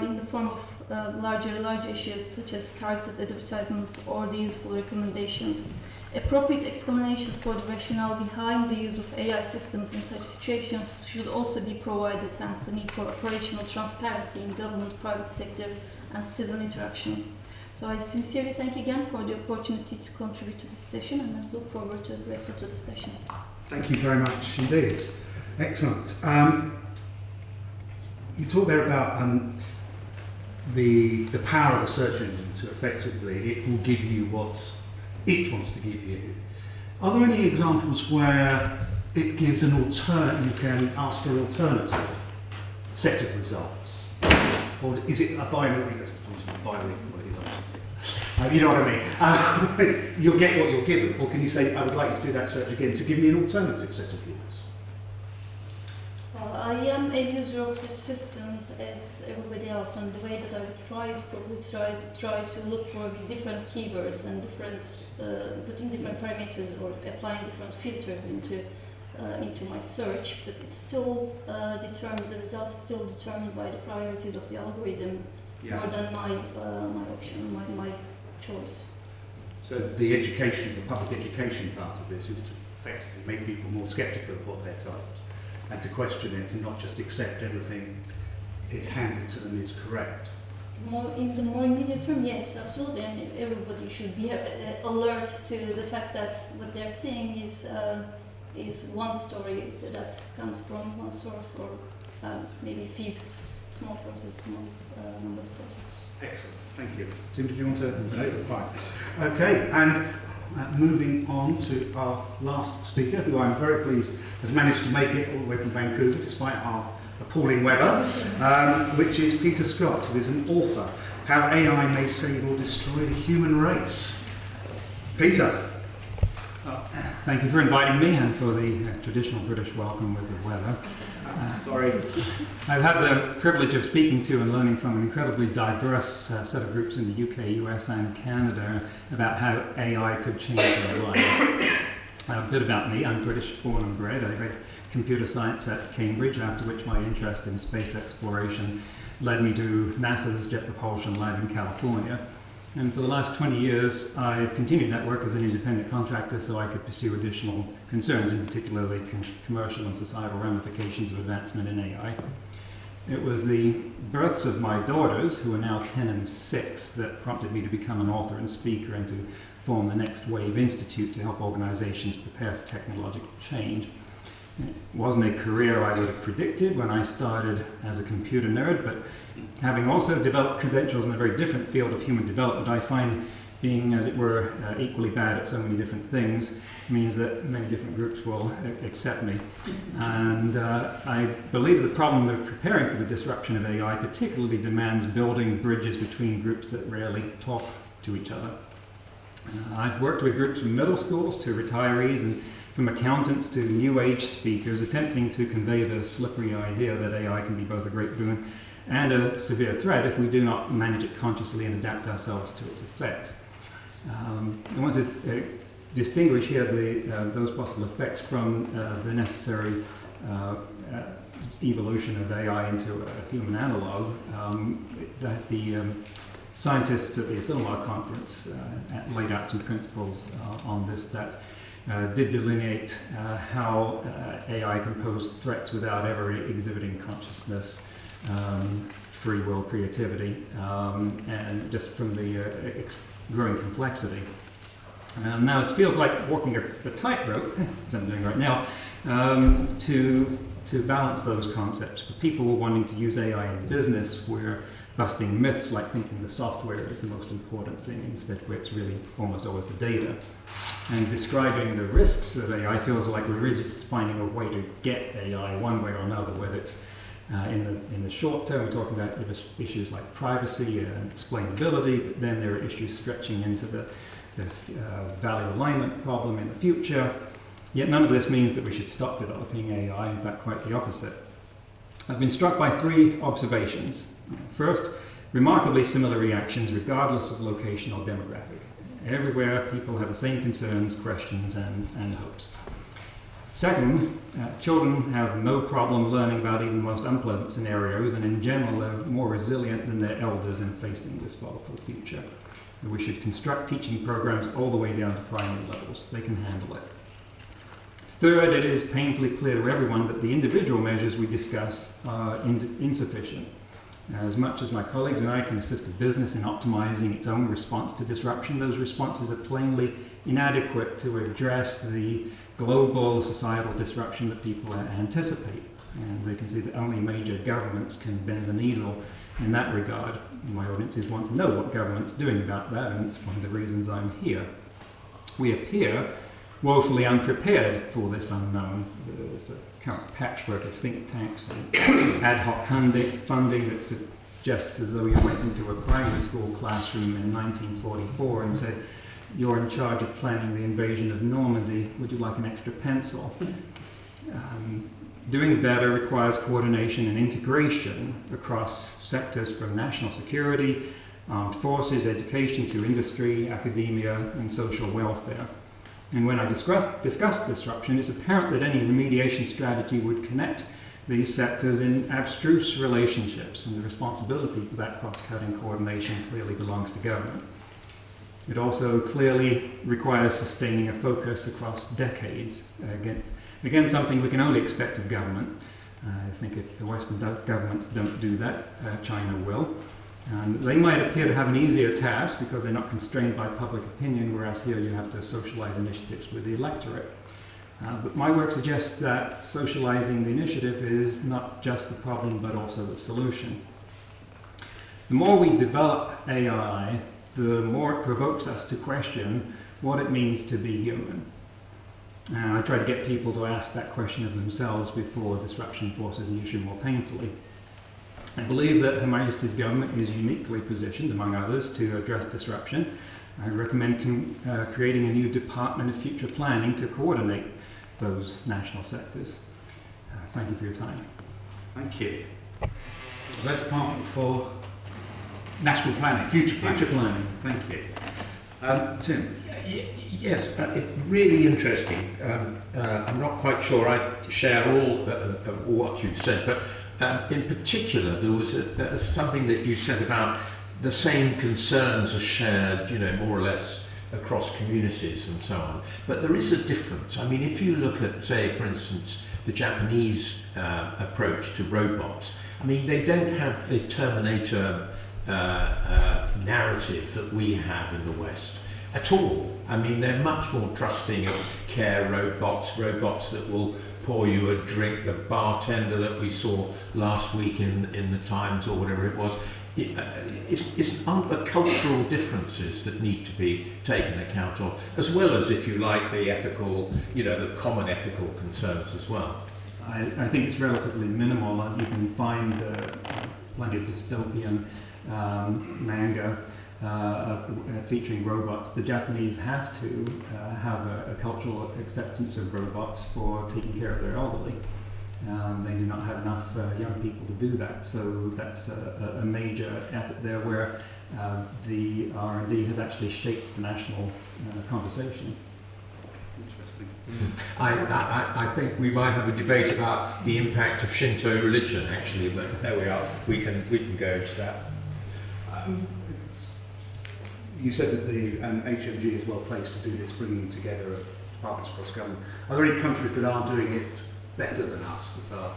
in the form of larger issues such as targeted advertisements or the useful recommendations. Appropriate explanations for the rationale behind the use of AI systems in such situations should also be provided, hence the need for operational transparency in government, private sector, and citizen interactions. So I sincerely thank again for the opportunity to contribute to this session, and I look forward to the rest of the discussion. Thank you very much indeed. Excellent. You talked there about the power of the search engine to effectively, it will give you what it wants to give you. Are there any examples where it gives an you can ask for an alternative set of results? Or is it a binary? What it is, you know what I mean? You'll get what you're given, or can you say, I would like you to do that search again to give me an alternative set of views? I am a user of such systems as everybody else, and the way that I would try is probably try to look for different keywords and putting different parameters or applying different filters into my search. But it's still determined. The result is still determined by the priorities of the algorithm more than my option, my choice. So the public education part of this is to effectively make people more sceptical of what they're told, and to question it and not just accept everything is handed to them is correct. In the more immediate term, yes, absolutely, and everybody should be alert to the fact that what they're seeing is one story that comes from one source, or maybe few small sources, small number of sources. Excellent, thank you. Tim, did you want to? No, fine. Okay, and moving on to our last speaker, who I'm very pleased has managed to make it all the way from Vancouver despite our appalling weather, which is Peter Scott, who is an author, How AI May Save or Destroy the Human Race. Peter. Thank you for inviting me and for the traditional British welcome with the weather. Sorry. I've had the privilege of speaking to and learning from an incredibly diverse set of groups in the UK, US and Canada about how AI could change their lives. A bit about me, I'm British born and bred. I read computer science at Cambridge, after which my interest in space exploration led me to NASA's Jet Propulsion Lab in California. And for the last 20 years, I've continued that work as an independent contractor so I could pursue additional concerns, in particularly commercial and societal ramifications of advancement in AI. It was the births of my daughters, who are now 10 and 6, that prompted me to become an author and speaker and to form the Next Wave Institute to help organizations prepare for technological change. It wasn't a career I would have predicted when I started as a computer nerd, but having also developed credentials in a very different field of human development, I find being, as it were, equally bad at so many different things means that many different groups will accept me. And I believe the problem of preparing for the disruption of AI particularly demands building bridges between groups that rarely talk to each other. I've worked with groups from middle schools to retirees and from accountants to new age speakers attempting to convey the slippery idea that AI can be both a great boon and a severe threat if we do not manage it consciously and adapt ourselves to its effects. I want to distinguish here those possible effects from the necessary evolution of AI into a human analog. That the scientists at the Asilomar conference laid out some principles on this that did delineate how AI can pose threats without ever exhibiting consciousness, free will, creativity, and just from the growing complexity. Now this feels like walking a tightrope, as I'm doing right now, to balance those concepts. For people wanting to use AI in business, we're busting myths like thinking the software is the most important thing, instead where it's really almost always the data. And describing the risks of AI feels like we're really just finding a way to get AI one way or another, whether it's in the short term, we're talking about issues like privacy and explainability, but then there are issues stretching into the value alignment problem in the future. Yet none of this means that we should stop developing AI, in fact quite the opposite. I've been struck by three observations. First, remarkably similar reactions regardless of location or demographic. Everywhere people have the same concerns, questions and hopes. Second, children have no problem learning about even the most unpleasant scenarios, and in general they're more resilient than their elders in facing this volatile future. And we should construct teaching programs all the way down to primary levels. They can handle it. Third, it is painfully clear to everyone that the individual measures we discuss are insufficient. As much as my colleagues and I can assist a business in optimizing its own response to disruption, those responses are plainly inadequate to address the global societal disruption that people anticipate. And they can see that only major governments can bend the needle in that regard. My audiences want to know what government's doing about that, and it's one of the reasons I'm here. We appear woefully unprepared for this unknown. There's a current patchwork of think tanks and ad hoc funding that suggests as though you went into a primary school classroom in 1944 and said, "You're in charge of planning the invasion of Normandy. Would you like an extra pencil?" Doing better requires coordination and integration across sectors from national security, armed forces, education to industry, academia, and social welfare. And when I discuss disruption, it's apparent that any remediation strategy would connect these sectors in abstruse relationships, and the responsibility for that cross-cutting coordination clearly belongs to government. It also clearly requires sustaining a focus across decades against something we can only expect of government. I think if the Western governments don't do that, China will. And they might appear to have an easier task because they're not constrained by public opinion, whereas here you have to socialize initiatives with the electorate. But my work suggests that socializing the initiative is not just the problem, but also the solution. The more we develop AI, the more it provokes us to question what it means to be human. I try to get people to ask that question of themselves before disruption forces the issue more painfully. I believe that Her Majesty's government is uniquely positioned, among others, to address disruption. I recommend creating a new Department of Future Planning to coordinate those national sectors. Thank you for your time. Thank you. Was that Department for National Planning, Future Planning? Future Planning. Thank you. Tim? Yes, really interesting. I'm not quite sure I share all of what you've said, but in particular, there was something that you said about the same concerns are shared, more or less across communities and so on. But there is a difference. I mean, if you look at, say, for instance, the Japanese approach to robots, I mean, they don't have the Terminator narrative that we have in the West. at all. I mean, they're much more trusting of care robots that will pour you a drink, the bartender that we saw last week in the Times or whatever it was. It's the cultural differences that need to be taken account of, as well as, if you like, the ethical, the common ethical concerns as well. I think it's relatively minimal. You can find plenty of dystopian manga featuring robots. The Japanese have to have a cultural acceptance of robots for taking care of their elderly. They do not have enough young people to do that, so that's a major effort there where the R&D has actually shaped the national conversation. Interesting. I think we might have a debate about the impact of Shinto religion, actually, but there we are. We can go into that. You said that the HMG is well placed to do this, bringing together of departments across government. Are there any countries that are doing it better than us, that are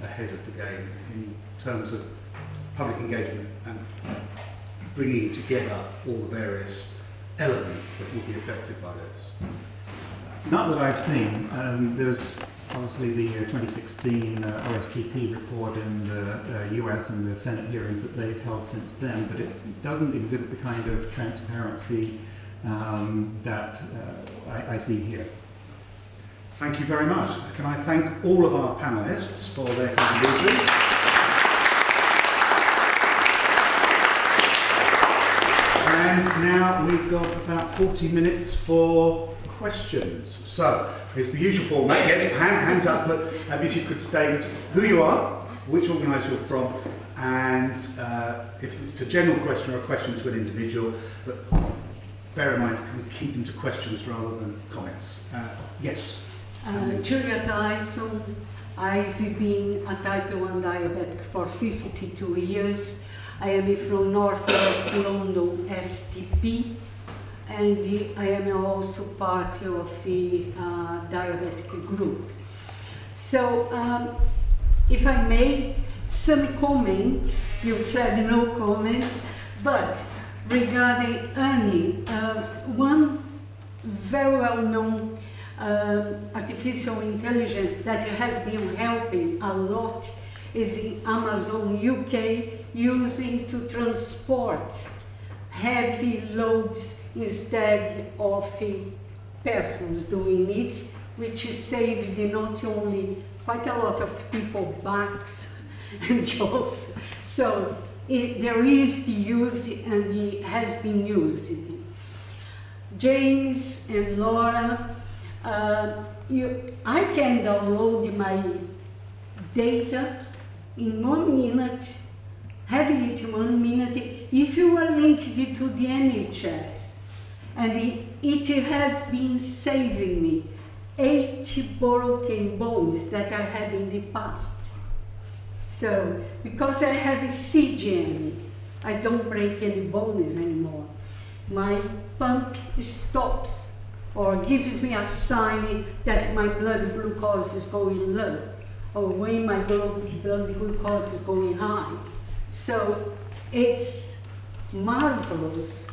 ahead of the game in terms of public engagement and bringing together all the various elements that will be affected by this? Not that I've seen. There's obviously the 2016 OSTP report in the US and the Senate hearings that they've held since then, but it doesn't exhibit the kind of transparency that I see here. Thank you very much. Can I thank all of our panellists for their contributions? And now we've got about 40 minutes for questions. So, it's the usual format. Yes, hands up, but if you could state who you are, which organisation you're from, and if it's a general question or a question to an individual, but bear in mind, can we keep them to questions rather than comments? Yes. Julia Tyson, I've been a type 1 diabetic for 52 years. I am from Northwest London STP, and I am also part of the diabetic group. So, if I may, some comments. You said no comments, but regarding Annie, one very well-known artificial intelligence that has been helping a lot is in Amazon UK, using to transport heavy loads instead of persons doing it, which saved not only quite a lot of people backs and jaws. So there is the use, and it has been used. James and Laura, I can download my data in 1 minute, having it in 1 minute, if you are linked to the NHS. And it has been saving me 80 broken bones that I had in the past. So, because I have a CGM, I don't break any bones anymore. My pump stops or gives me a sign that my blood glucose is going low, or when my blood glucose is going high. So it's marvelous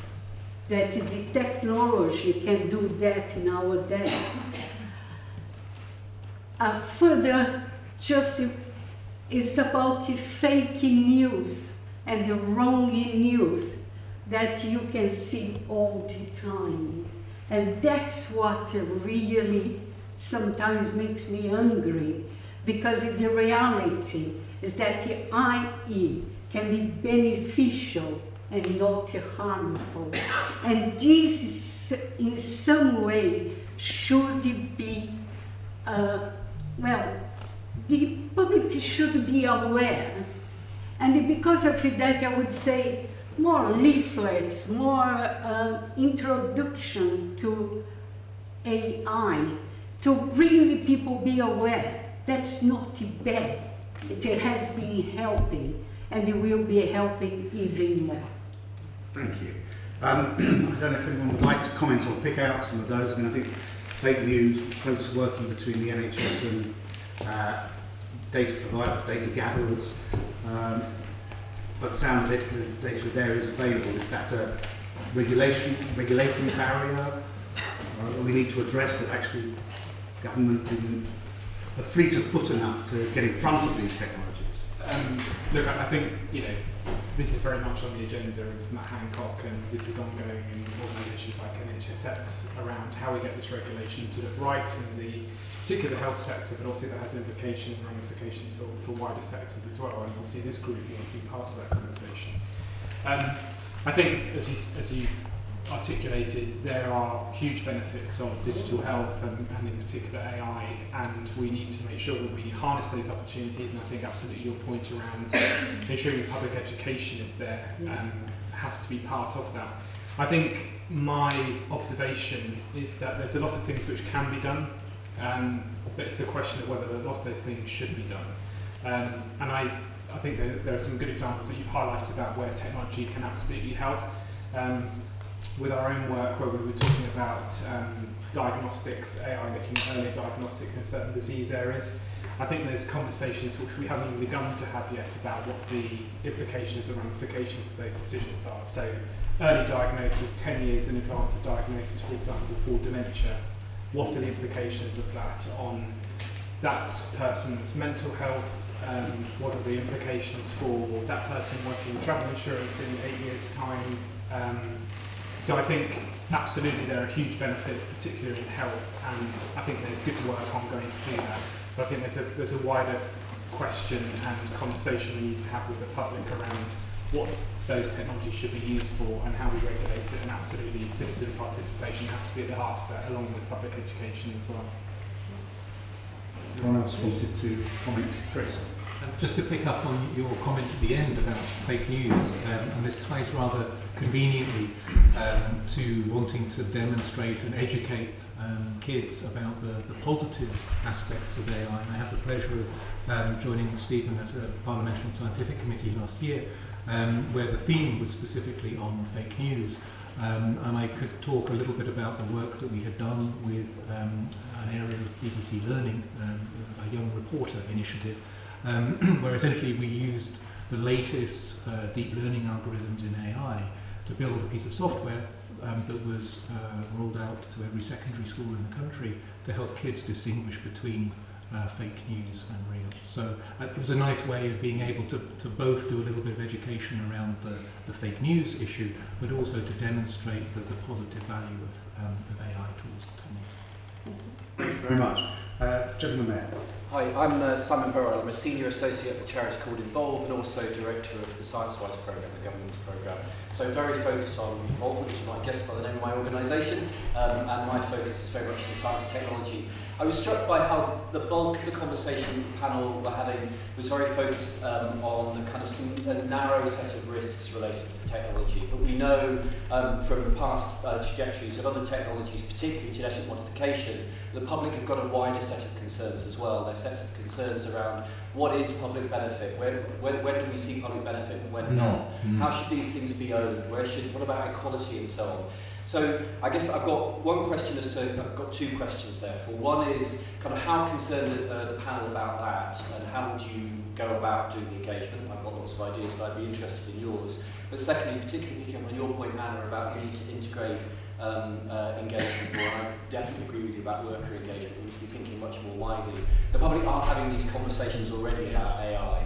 that the technology can do that nowadays. Further, just it's about the fake news and the wrong news that you can see all the time. And that's what really sometimes makes me angry, because the reality is that the IE can be beneficial and not harmful. And this, in some way, should be, the public should be aware. And because of that, I would say more leaflets, more introduction to AI, to really people be aware. That's not bad. It has been helping, and it will be helping even more. Thank you. I don't know if anyone would like to comment or pick out some of those. I mean, I think fake news, close working between the NHS and data providers, data gatherers. But sound of it, the data there is available. Is that regulatory barrier that we need to address that actually government isn't fleet of foot enough to get in front of these technologies? Look, I think, this is very much on the agenda of Matt Hancock, and this is ongoing in organisations like NHSX around how we get this regulation to look right in the particularly the health sector, but obviously that has implications and ramifications for wider sectors as well, and obviously this group will be part of that conversation. I think, as you've articulated, there are huge benefits of digital health and in particular AI, and we need to make sure that we harness those opportunities, and I think absolutely your point around ensuring public education is there has to be part of that. I think my observation is that there's a lot of things which can be done, but it's the question of whether a lot of those things should be done. And I think there are some good examples that you've highlighted about where technology can absolutely help. With our own work, where we were talking about diagnostics, AI looking at early diagnostics in certain disease areas, I think there's conversations which we haven't even begun to have yet about what the implications and ramifications of those decisions are. So early diagnosis, 10 years in advance of diagnosis, for example, for dementia, what are the implications of that on that person's mental health? What are the implications for that person wanting travel insurance in 8 years' time? So I think absolutely there are huge benefits, particularly in health, and I think there's good work ongoing to do that. But I think there's a wider question and conversation we need to have with the public around what those technologies should be used for and how we regulate it, and absolutely citizen participation has to be at the heart of that, along with public education as well. Anyone else wanted to comment? Chris? Just to pick up on your comment at the end about fake news, and this ties rather conveniently to wanting to demonstrate and educate kids about the positive aspects of AI. And I had the pleasure of joining Stephen at a Parliamentary and Scientific Committee last year, where the theme was specifically on fake news. And I could talk a little bit about the work that we had done with an area of BBC Learning, a young reporter initiative, where essentially we used the latest deep learning algorithms in AI to build a piece of software that was rolled out to every secondary school in the country to help kids distinguish between fake news and real. So it was a nice way of being able to both do a little bit of education around the fake news issue, but also to demonstrate the positive value of AI tools and techniques. Thank you very much. Gentleman there. Hi, I'm Simon Burrell. I'm a Senior Associate at a charity called Involve and also Director of the ScienceWise programme, the government's programme. So very focused on involvement, which you might guess by the name of my organisation, and my focus is very much in science and technology. I was struck by how the bulk of the conversation panel we're having was very focused on the kind of a narrow set of risks related to the technology. But we know from the past trajectories of other technologies, particularly genetic modification, the public have got a wider set of concerns as well. There are sets of concerns around what is public benefit, when do we see public benefit and when not? How should these things be owned? What about equality and so on? So I guess I've got I've got two questions therefore. One is kind of how concerned are the panel about that, and how would you go about doing the engagement? I've got lots of ideas, but I'd be interested in yours. But secondly, particularly picking up on your point, Anna, about the need to integrate engagement more. I definitely agree with you about worker engagement. We need to be thinking much more widely. The public are having these conversations already about AI.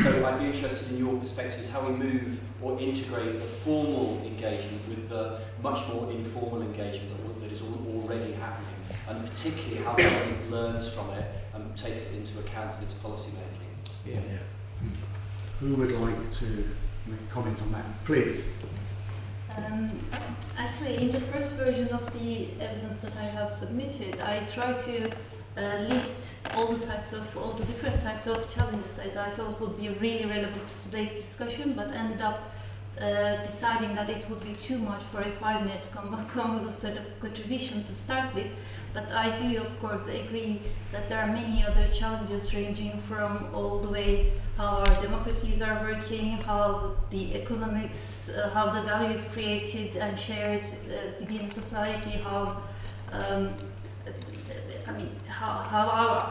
So I'd be interested in your perspectives, how we move or integrate the formal engagement with the much more informal engagement that is already happening, and particularly how the public learns from it and takes it into account in its policy making. Who would like to make a comment on that? Please. Actually, in the first version of the evidence that I have submitted, I try to list all the different types of challenges that I thought would be really relevant to today's discussion, but ended up deciding that it would be too much for a 5-minute sort of contribution to start with. But I do, of course, agree that there are many other challenges, ranging from all the way how our democracies are working, how the economics, how the value is created and shared within society, how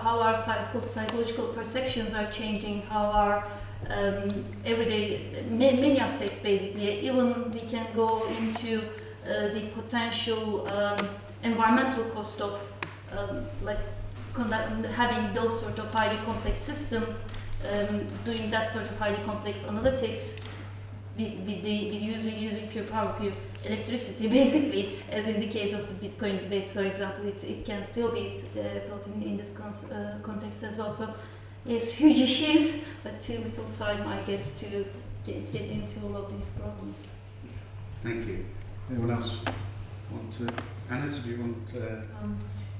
our psychological perceptions are changing, how our everyday, many aspects basically. Even we can go into the potential environmental cost of having those sort of highly complex systems, doing that sort of highly complex analytics with using pure power, pure electricity, basically, as in the case of the Bitcoin debate, for example. It can still be thought in this context as well. So, yes, huge issues, but too little time, I guess, to get into all of these problems. Thank you. Anyone else want to? Anna, did you want to?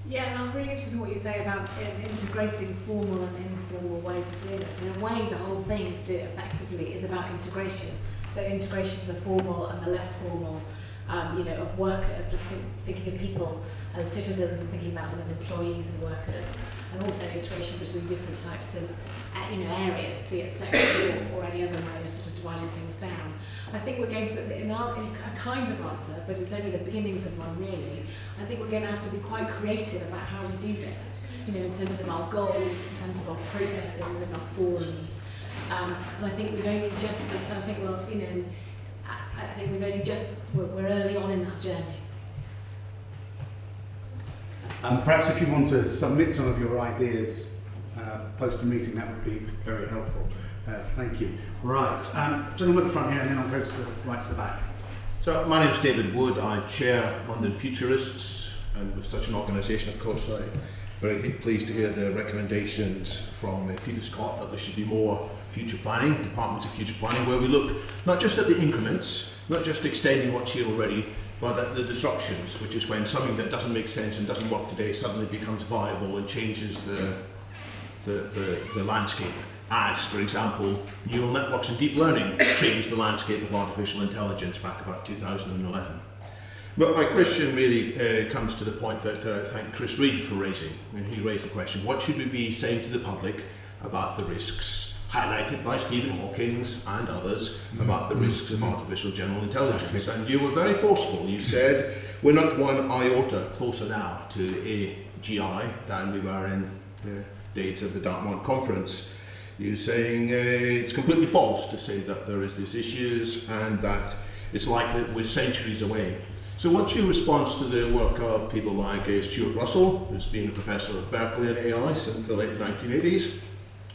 Yeah, and I'm really interested in what you say about integrating formal and informal ways of doing this. In a way, the whole thing to do it effectively is about integration. So integration of the formal and the less formal, of work, of thinking of people as citizens and thinking about them as employees and workers, and also integration between different types of areas, be it sectors or any other way of sort of dividing things down. I think we're going to, in a kind of answer, but it's only the beginnings of one really, I think we're going to have to be quite creative about how we do this, in terms of our goals, in terms of our processes and our forums. And I think we've only just, we're early on in that journey. Perhaps if you want to submit some of your ideas post the meeting, that would be very helpful. Thank you. Right, gentleman at the front here, and then I'll go to the right to the back. So my name's David Wood. I chair London Futurists, and with such an organisation, of course, I'm very pleased to hear the recommendations from Peter Scott that there should be more future planning, departments of future planning, where we look not just at the increments, not just extending what's here already, but at the disruptions, which is when something that doesn't make sense and doesn't work today suddenly becomes viable and changes the landscape. As, for example, neural networks and deep learning changed the landscape of artificial intelligence back about 2011. But my question really comes to the point that I thank Chris Reid for raising. He raised the question, what should we be saying to the public about the risks highlighted by Stephen Hawking and others about the risks of artificial general intelligence? And you were very forceful. You said, we're not one iota closer now to AGI than we were in the days of the Dartmouth conference. You're saying it's completely false to say that there is these issues and that it's likely that we're centuries away. So what's your response to the work of people like Stuart Russell, who's been a professor at Berkeley in AI since the late 1980s,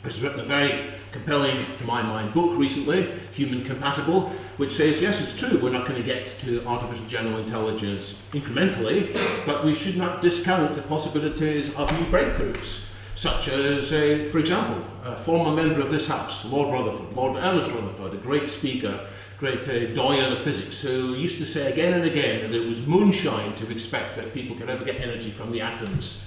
who's written a very compelling, to my mind, book recently, Human Compatible, which says, yes, it's true, we're not going to get to artificial general intelligence incrementally, but we should not discount the possibilities of new breakthroughs. Such as, for example, a former member of this House, Lord Ernest Rutherford, a great speaker, great doyen of physics, who used to say again and again that it was moonshine to expect that people could ever get energy from the atoms.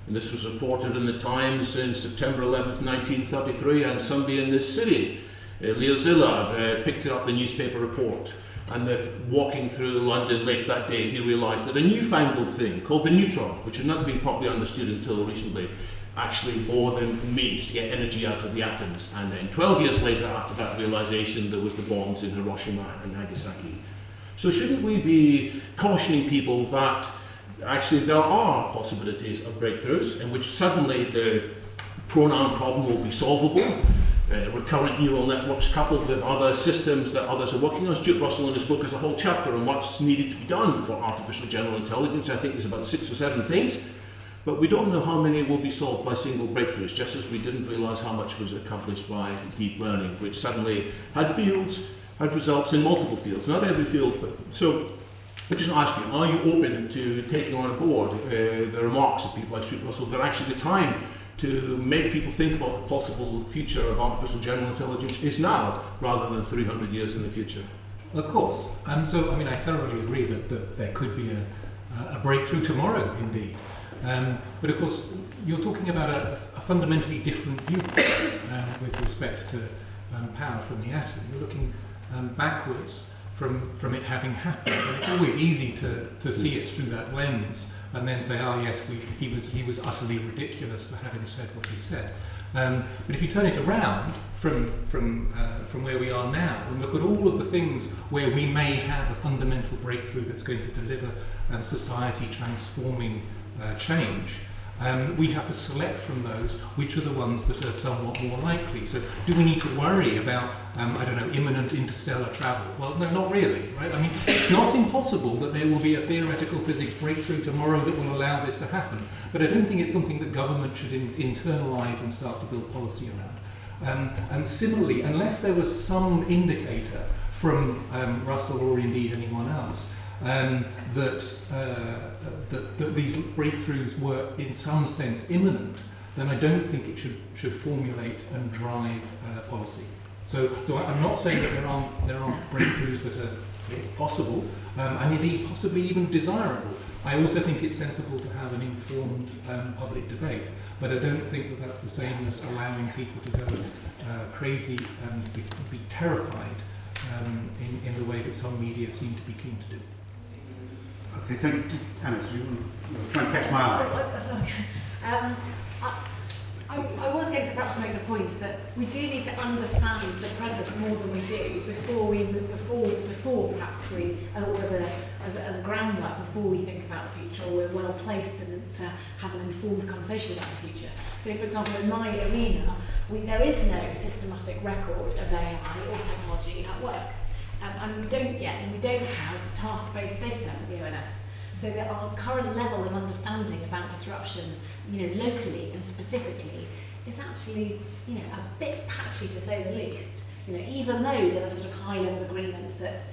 And this was reported in the Times in September 11th, 1933, and somebody in this city, Leo Szilard, picked up the newspaper report. And walking through London later that day, he realised that a newfangled thing called the neutron, which had not been properly understood until recently, actually more than means to get energy out of the atoms. And then 12 years later, after that realization, there was the bombs in Hiroshima and Nagasaki. So shouldn't we be cautioning people that actually there are possibilities of breakthroughs in which suddenly the pronoun problem will be solvable, recurrent neural networks coupled with other systems that others are working on. Stuart Russell in his book has a whole chapter on what's needed to be done for artificial general intelligence. I think there's about 6 or 7 things. But we don't know how many will be solved by single breakthroughs, just as we didn't realise how much was accomplished by deep learning, which suddenly had results in multiple fields, not every field. But so I just ask you, are you open to taking on board the remarks of people like Stuart Russell that actually the time to make people think about the possible future of artificial general intelligence is now, rather than 300 years in the future? Of course. I thoroughly agree that there could be a breakthrough tomorrow, indeed. But of course, you're talking about a fundamentally different view with respect to power from the atom. You're looking backwards from it having happened, and it's always easy to see it through that lens and then say, oh yes, he was utterly ridiculous for having said what he said. But if you turn it around from where we are now and look at all of the things where we may have a fundamental breakthrough that's going to deliver society transforming change, We have to select from those which are the ones that are somewhat more likely. So do we need to worry about, imminent interstellar travel? Well, no, not really, right? I mean, it's not impossible that there will be a theoretical physics breakthrough tomorrow that will allow this to happen, but I don't think it's something that government should internalise and start to build policy around. And similarly, unless there was some indicator from Russell or indeed anyone else that these breakthroughs were in some sense imminent, then I don't think it should formulate and drive policy. So I'm not saying that there aren't breakthroughs that are possible, and indeed possibly even desirable. I also think it's sensible to have an informed public debate, but I don't think that that's the same as allowing people to go crazy and be terrified in the way that some media seem to be keen to do. Okay, thank you. Anna, do you want to try and catch my eye? I was going to perhaps make the point that we do need to understand the present more than we do before perhaps we, as a groundwork, before we think about the future, or we're well placed to have an informed conversation about the future. So, for example, in my arena, there is no systematic record of AI or technology at work. And we don't yet, and we don't have task-based data for the ONS. So that our current level of understanding about disruption, locally and specifically, is actually, a bit patchy to say the least. Even though there's a sort of high-level agreement that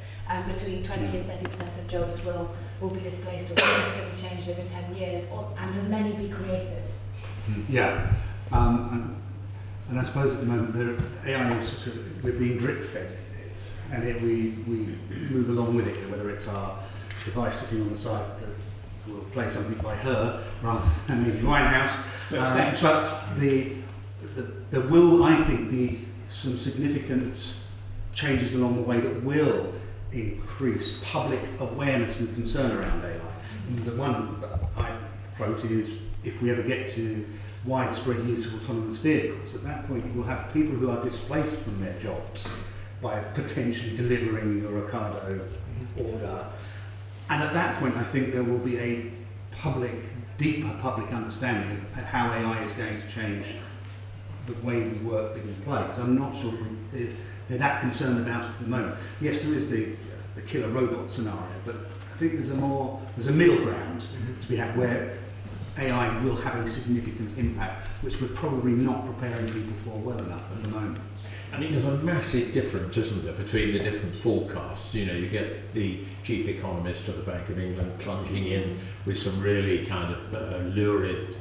between 20 and 30% of jobs will be displaced or significantly changed over 10 years, and as many be created. Yeah, and I suppose at the moment AI is sort of, we're being drip-fed. And we move along with it, whether it's our device sitting on the side that will play something by her rather than Amy Winehouse. But there will, I think, be some significant changes along the way that will increase public awareness and concern around AI. And the one that I quote is, if we ever get to widespread use of autonomous vehicles, at that point you will have people who are displaced from their jobs by potentially delivering your Ocado order. And at that point, I think there will be a deeper public understanding of how AI is going to change the way we work in place. I'm not sure they're that concerned about it at the moment. Yes, there is the killer robot scenario, but I think there's a middle ground to be had where AI will have a significant impact, which we're probably not preparing people for well enough at the moment. I mean, there's a massive difference, isn't there, between the different forecasts. You get the chief economist of the Bank of England plunging in with some really kind of lurid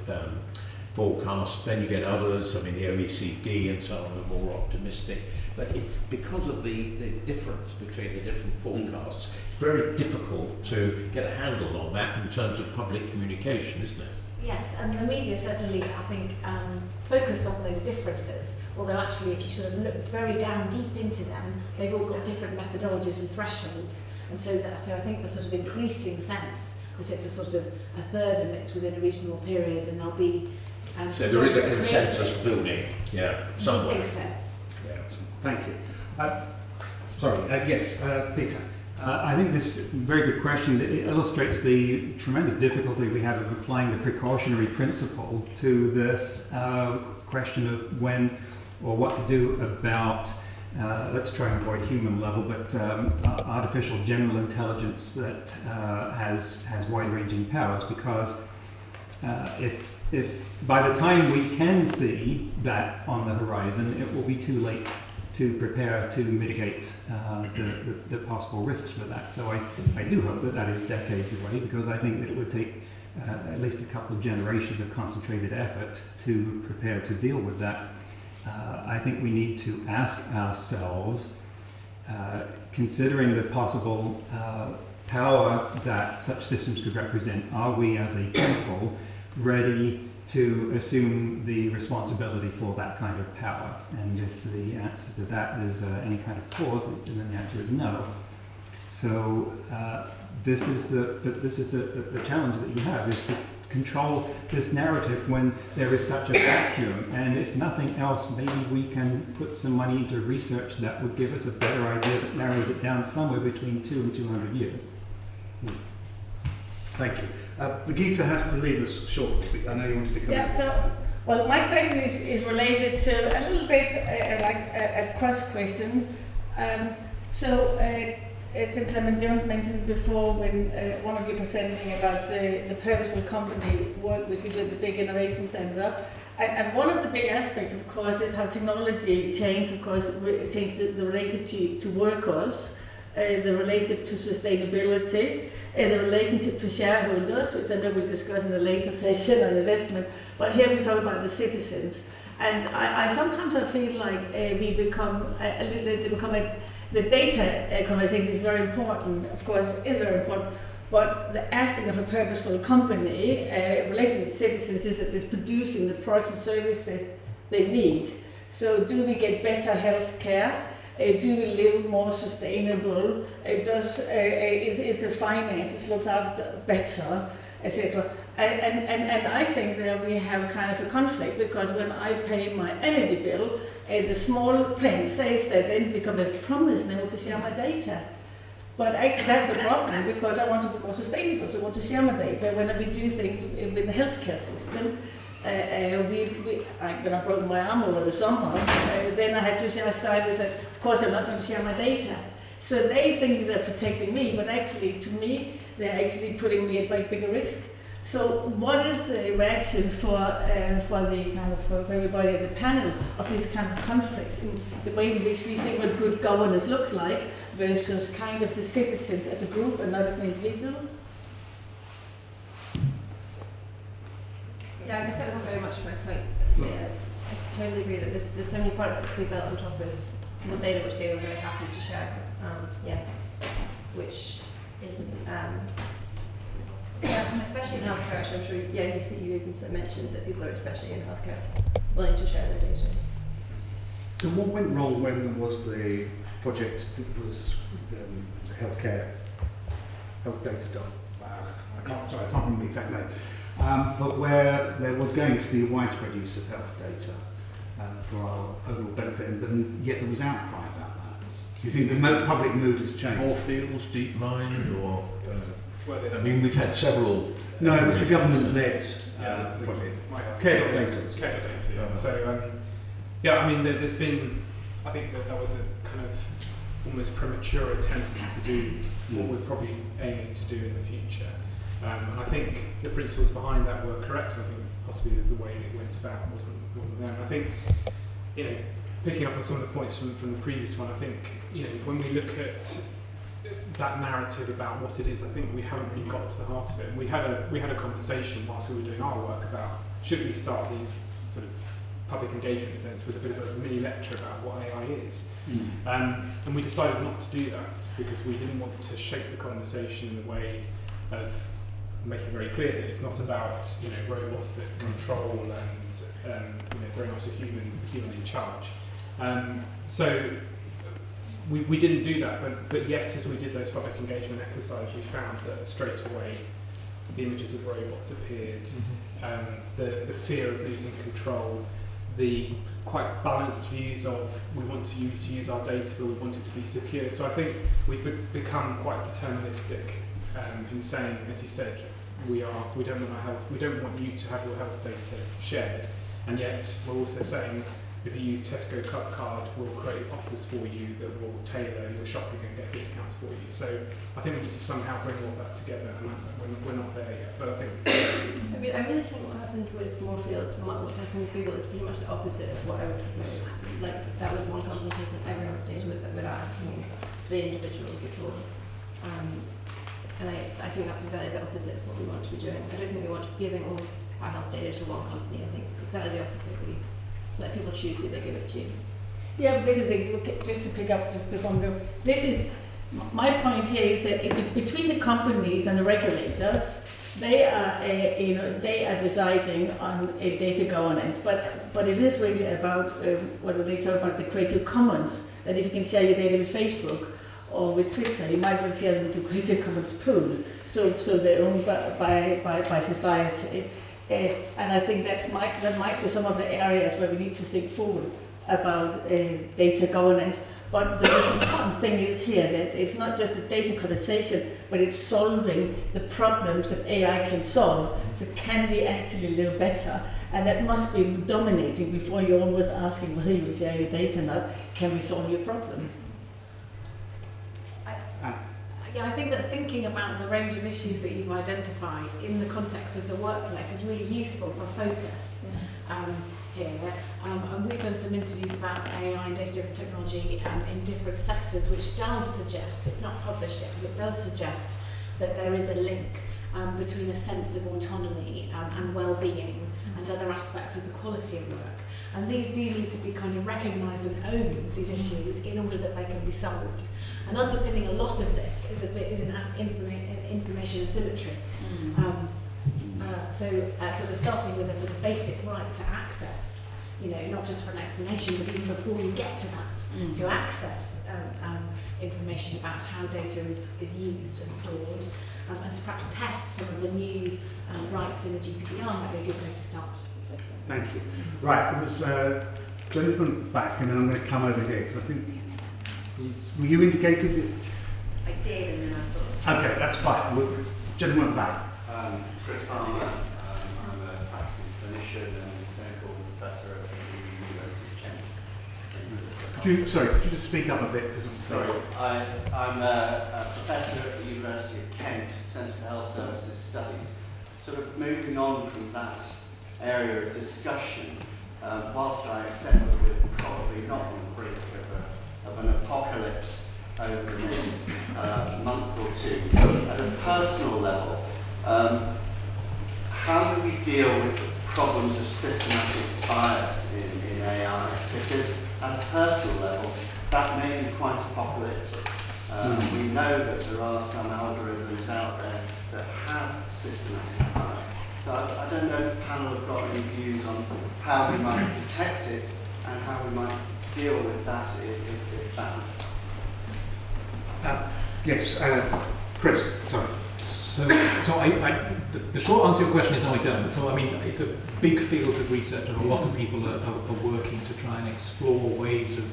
forecasts. Then you get others, the OECD and so on, are more optimistic. But it's because of the difference between the different forecasts. It's very difficult to get a handle on that in terms of public communication, isn't it? Yes, and the media certainly, I think, focused on those differences. Although actually, if you sort of look very down deep into them, they've all got different methodologies and thresholds. And so I think the sort of increasing sense that it's a sort of a third of it within a reasonable period, and there'll be. So there is a consensus building, somewhere. I think so. Yeah. Thank you. Yes, Peter. I think this is a very good question. It illustrates the tremendous difficulty we have of applying the precautionary principle to this question of when or what to do about, let's try and avoid human level, but artificial general intelligence that has wide-ranging powers, because if by the time we can see that on the horizon, it will be too late to prepare to mitigate the possible risks for that. So I do hope that is decades away, because I think that it would take at least a couple of generations of concentrated effort to prepare to deal with that. I think we need to ask ourselves, considering the possible power that such systems could represent, are we as a people ready to assume the responsibility for that kind of power? And if the answer to that is any kind of pause, then the answer is no. So this is the challenge that you have, is to control this narrative when there is such a vacuum. And if nothing else, maybe we can put some money into research that would give us a better idea that narrows it down somewhere between 2 and 200 years. Thank you. Brigitte has to leave us shortly. I know you wanted to come in. Well, my question is related to a little bit like a cross question. Clement-Jones mentioned before when one of you presenting about the purposeful company work which we do at the big innovation center. And one of the big aspects, of course, is how technology changed, of course, changed the relationship to workers, the relationship to sustainability, the relationship to shareholders, which I know we'll discuss in a later session on investment. But here we talk about the citizens. And I sometimes feel like we become the data conversation is very important, of course, is very important. But the aspect of a purposeful company related with citizens is that it's producing the products and services they need. So do we get better health care? Do we live more sustainable? Is the finances looked after better, etc.? And I think that we have kind of a conflict because when I pay my energy bill, the small print says that the energy company has promised they want to share my data. But actually that's a problem because I want to be more sustainable, so I want to share my data. When we do things in the healthcare system, when I broke my arm over the summer, then I had to decide that, of course, I'm not going to share my data. So they think they're protecting me, but actually, to me, they're actually putting me at bigger risk. So, what is the reaction for everybody at the panel of these kind of conflicts in the way in which we think what good governance looks like versus kind of the citizens as a group and not as an individual? Yeah, I guess that was very much my point. Yes, I totally agree that there's so many products that can be built on top of was data which they were very happy to share. Which isn't, especially in healthcare. Actually, I'm sure. You even mentioned that people are, especially in healthcare, willing to share their data. So what went wrong when there was the project that was health data done? I can't remember the exact name. But where there was going to be widespread use of health data for our overall benefit, and yet there was outcry about that. Do you think the public mood has changed? More fields, DeepMind, or I mean, we've had several. No, it was the government-led project. Care.data. Care.data. So, I mean, there's been. I think that was a kind of almost premature attempt to do what we're probably aiming to do in the future. And I think the principles behind that were correct. I think possibly the way it went about wasn't there. And I think, picking up on some of the points from the previous one, I think, when we look at that narrative about what it is, I think we haven't really got to the heart of it. And we had a conversation whilst we were doing our work about should we start these sort of public engagement events with a bit of a mini lecture about what AI is. And we decided not to do that because we didn't want to shape the conversation in a way of making very clear that it's not about robots that control and very much a human in charge. So we didn't do that, but yet as we did those public engagement exercises, we found that straight away the images of robots appeared, the fear of losing control, the quite balanced views of we want to use our data, but we want it to be secure. So I think we've become quite paternalistic in saying, as you said, we don't want you to have your health data shared, and yet we're also saying if you use Tesco Club Card, we'll create offers for you that will tailor your shopping and get discounts for you. So I think we need to somehow bring all that together, and we're not there yet. But I think I really think what happened with more fields and what's happened with Google is pretty much the opposite of what everyone says. Like that was one company taking everyone's data without asking the individuals at all. And I think that's exactly the opposite of what we want to be doing. I don't think we want to be giving all our health data to one company. I think exactly the opposite. We let people choose who they give it to. Yeah, but this is just to pick up before we go. This is my point here is that between the companies and the regulators, they are deciding on data governance. But it is really about what they talk about the Creative Commons. That if you can share your data with Facebook or with Twitter, you might as well share them to Creative Commons pool, so they're owned by society. And I think that might be some of the areas where we need to think forward about data governance. But the most important thing is here that it's not just the data condensation, but it's solving the problems that AI can solve. So can we actually live better? And that must be dominating before you're almost asking whether you share your data or not. Can we solve your problem? Yeah, I think that thinking about the range of issues that you've identified in the context of the workplace is really useful for focus here. And we've done some interviews about AI and data-driven technology in different sectors, which does suggest, it's not published yet, but it does suggest that there is a link between a sense of autonomy and well-being and other aspects of the quality of work. And these do need to be kind of recognised and owned, these issues, in order that they can be solved. And underpinning a lot of this is information asymmetry. So sort of starting with a sort of basic right to access, not just for an explanation, but even before you get to that, to access information about how data is used and stored, and to perhaps test some of the new rights in the GDPR might be a good place to start. Thank you. Right, there was a gentleman back, and then I'm going to come over here, because I think, were you indicated that? I did, and then I Okay, that's fine. Gentleman at the back. Chris Palmer. I'm a practicing clinician and clinical professor at the University of Kent. Could you just speak up a bit? Sorry, I'm a professor at the University of Kent, Centre for Health Services Studies. Sort of moving on from that area of discussion, whilst I accept that we're probably not on the brink of an apocalypse over the next month or two, at a personal level, how do we deal with the problems of systematic bias in AI? Because at a personal level, that may be quite apocalyptic. We know that there are some algorithms out there that have systematic bias. So I don't know if the panel have got any views on how we might detect it and how we might deal with that if found. Yes, Chris, sorry. So the short answer to your question is no, I don't. So I mean, it's a big field of research, and a lot of people are working to try and explore ways of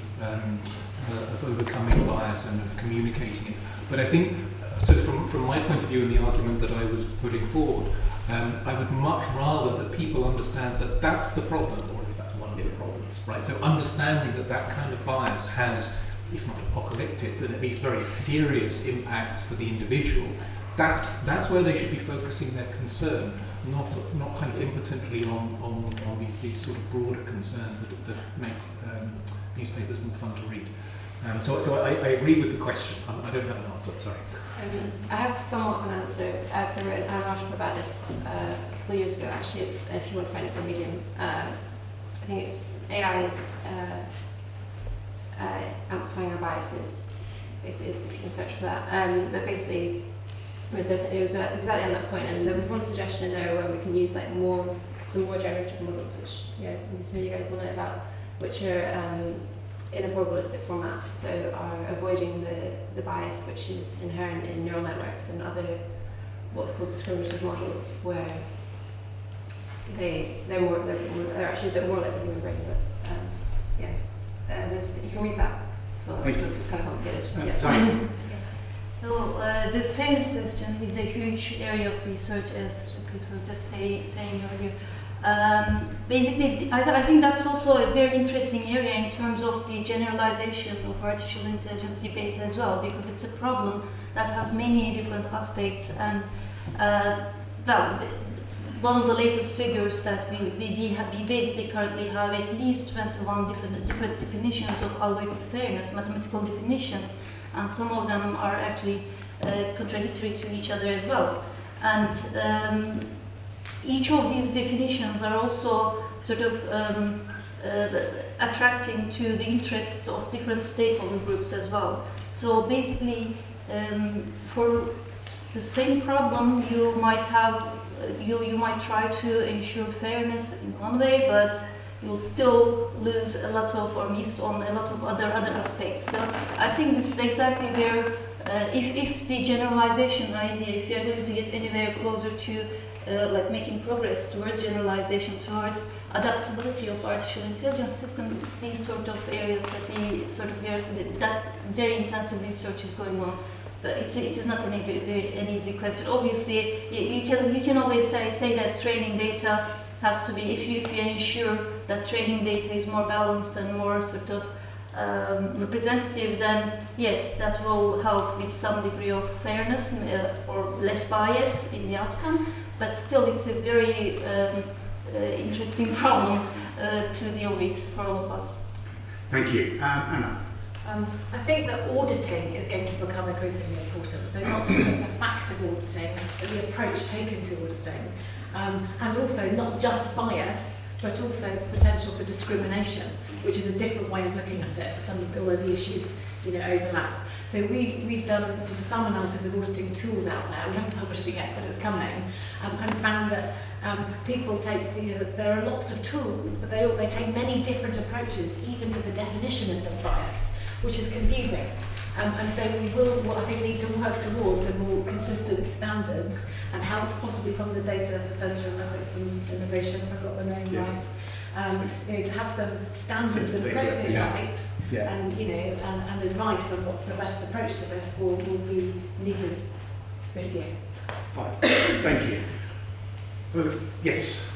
overcoming bias and of communicating it. But I think, so from my point of view and the argument that I was putting forward, I would much rather that people understand that that's the problem, or at least that's one of the problems, right? So understanding that that kind of bias has, if not apocalyptic, then at least very serious impacts for the individual. That's where they should be focusing their concern, not kind of impotently on these sort of broader concerns that make newspapers more fun to read. So I agree with the question. I don't have an answer. Sorry. I have somewhat of an answer, because I wrote an article about this a couple of years ago, actually. If you want to find it on Medium, I think it's AI is amplifying our biases, if you can search for that. But basically, it was exactly on that point, and there was one suggestion in there where we can use some more generative models, which some of you guys will know about, which are in a probabilistic format, so are avoiding the bias which is inherent in neural networks and other what's called discriminative models, where they're actually a bit more like the human brain. But you can read that. It's kind of complicated. Sorry. So the fairness question is a huge area of research, as Chris was just saying earlier. Basically, I think that's also a very interesting area in terms of the generalization of artificial intelligence debate as well, because it's a problem that has many different aspects. And one of the latest figures that we basically currently have at least 21 different definitions of algorithmic fairness, mathematical definitions, and some of them are actually contradictory to each other as well. And each of these definitions are also sort of attracting to the interests of different stakeholder groups as well. So basically, for the same problem, you might try to ensure fairness in one way, but you'll still lose a lot of, or miss on a lot of other aspects. So I think this is exactly where, if the generalization idea, if you're going to get anywhere closer to like making progress towards generalization, towards adaptability of artificial intelligence systems. It's these sort of areas that we sort of that very intensive research is going on. But it is not an easy question. Obviously, you can always say that training data has to be, if you ensure that training data is more balanced and more sort of representative, then yes, that will help with some degree of fairness or less bias in the outcome. But still, it's a very interesting problem to deal with for all of us. Thank you. Anna. I think that auditing is going to become increasingly important. So not just the fact of auditing, but the approach taken to auditing, and also not just bias, but also potential for discrimination, which is a different way of looking at it. Some of the issues, overlap. So we've done sort of some analysis of auditing tools out there. We haven't published it yet, but it's coming, and found that people take, there are lots of tools, but they take many different approaches, even to the definition of bias, which is confusing. And so we will, I think, need to work towards a more consistent standards and help possibly from the data at the Centre of Ethics and Innovation, if I've got the name right, to have some standards and prototypes and, and advice on what's the best approach to this will be needed this year. Fine. Thank you. Yes.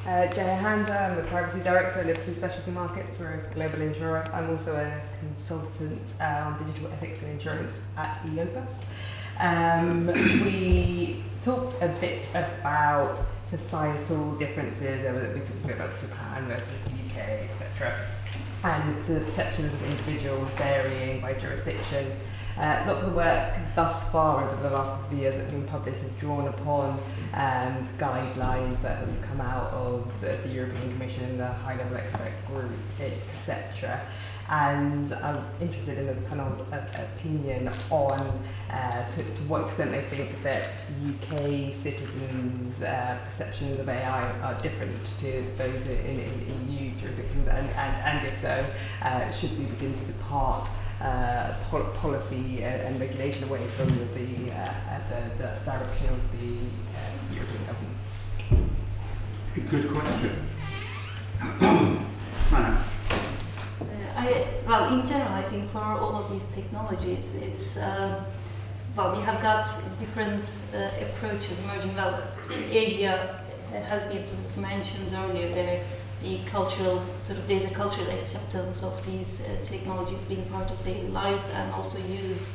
Jaya Handa, I'm the Privacy Director at Liberty Specialty Markets. We're a global insurer. I'm also a consultant on digital ethics and insurance at EIOPA. We talked a bit about societal differences. We talked a bit about Japan versus the UK, etc. And the perceptions of individuals varying by jurisdiction. Lots of the work thus far over the last couple of years that have been published have drawn upon guidelines that have come out of the European Commission, the high-level expert group, etc. And I'm interested in the panel's opinion on to what extent they think that UK citizens' perceptions of AI are different to those in EU jurisdictions, and if so, should we begin to depart policy and regulation away from the direction of the European government? A good question. Zeynep. Well, in general, I think for all of these technologies, it's we have got different approaches emerging. Well, Asia has been sort of mentioned earlier. There, there's a cultural acceptance of these technologies being part of daily lives and also used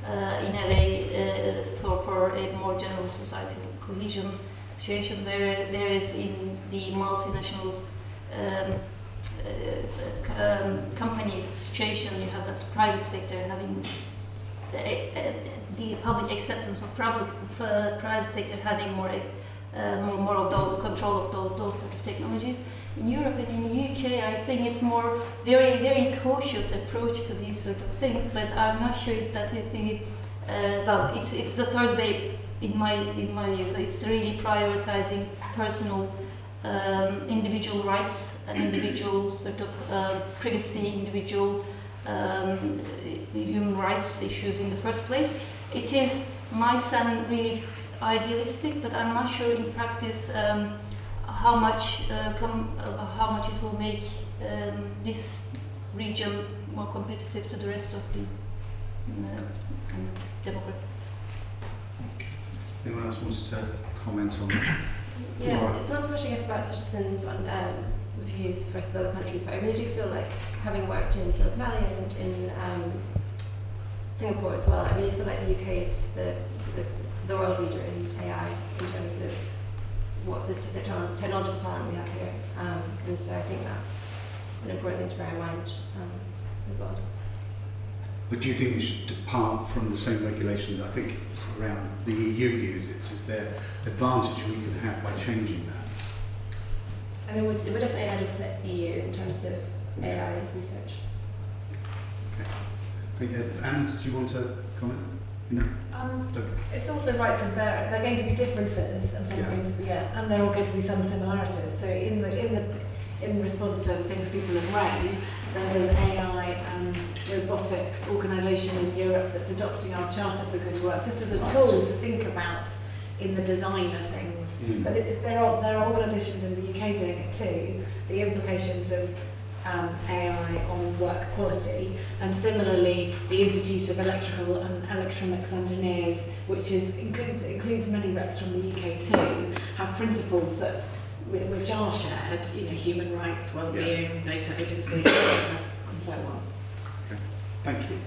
in a way for a more general societal cohesion situation. Whereas in the multinational companies situation, you have got the private sector having the public acceptance of private sector having more of those control of those sort of technologies. In Europe and in the UK, I think it's more very cautious approach to these sort of things. But I'm not sure if that is the it's the third way in my view. So it's really prioritizing personal individual rights and individual sort of privacy, individual human rights issues in the first place. It is nice and really idealistic, but I'm not sure in practice how much it will make this region more competitive to the rest of the democracies. Anyone else wanted to comment on that? Yes, it's not so much, I guess, about citizens on views versus other countries, but I really do feel like, having worked in Silicon Valley and in Singapore as well, I really feel like the UK is the world leader in AI in terms of what the technological talent we have here. And so I think that's an important thing to bear in mind as well. But do you think we should depart from the same regulation that I think around the EU uses? Is there advantage we can have by changing that? I mean, we're definitely ahead of the EU in terms of AI research. Okay. Anne, did you want to comment? No? It's also right to bear. There are going to be differences, and some are going to be, and there are going to be some similarities. So in response to things people have raised, there's an AI and robotics organisation in Europe that's adopting our Charter for Good Work just as a tool to think about in the design of things. But there are organisations in the UK doing it too. The implications of AI on work quality, and similarly the Institute of Electrical and Electronics Engineers, which includes many reps from the UK too, have principles that which are shared, human rights, well-being, data agency, and so on. Okay. Thank you.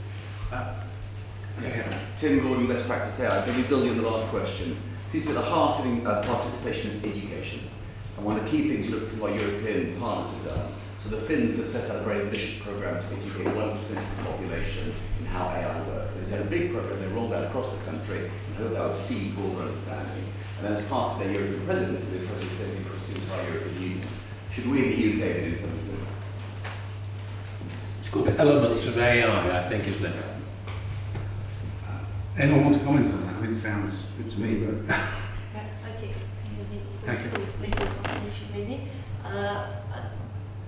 Tim Gordon, Best Practice AI. Maybe building on the last question. Seems to be at the heart of participation is education. And one of the key things you look at what European partners have done. So the Finns have set out a very ambitious program to educate 1% of the population in how AI works. They set a big program, they rolled out across the country, and hope that would seed broader understanding. And then as part of their European presidency, they're trying to send it across the entire European Union. Should we in the UK be doing something similar? It's called elements of AI, I think, isn't it? Anyone want to comment on that? I mean, it sounds good to me, but... Okay, thank you. Little confirmation maybe.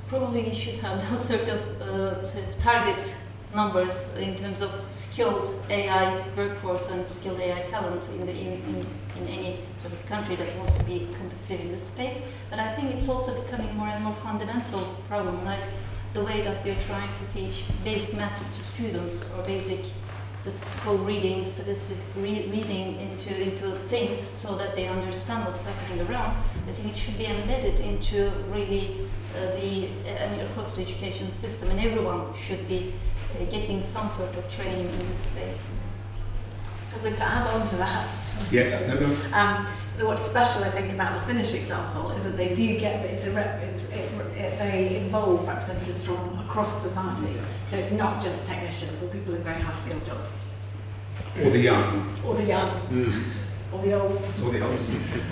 Probably we should have those sort of target numbers in terms of skilled AI workforce and skilled AI talent in any sort of country that wants to be competitive in this space. But I think it's also becoming more and more fundamental problem, like the way that we are trying to teach basic maths to students or basic statistical reading, reading into things so that they understand what's happening around. I think it should be embedded into really across the education system, and everyone should be getting some sort of training in this space. But to add on to that, yes, what's special I think about the Finnish example is that they do get they involve representatives from across society. So it's not just technicians or people in very high skilled jobs. Or the young. Or the young. Or the old. Or the old.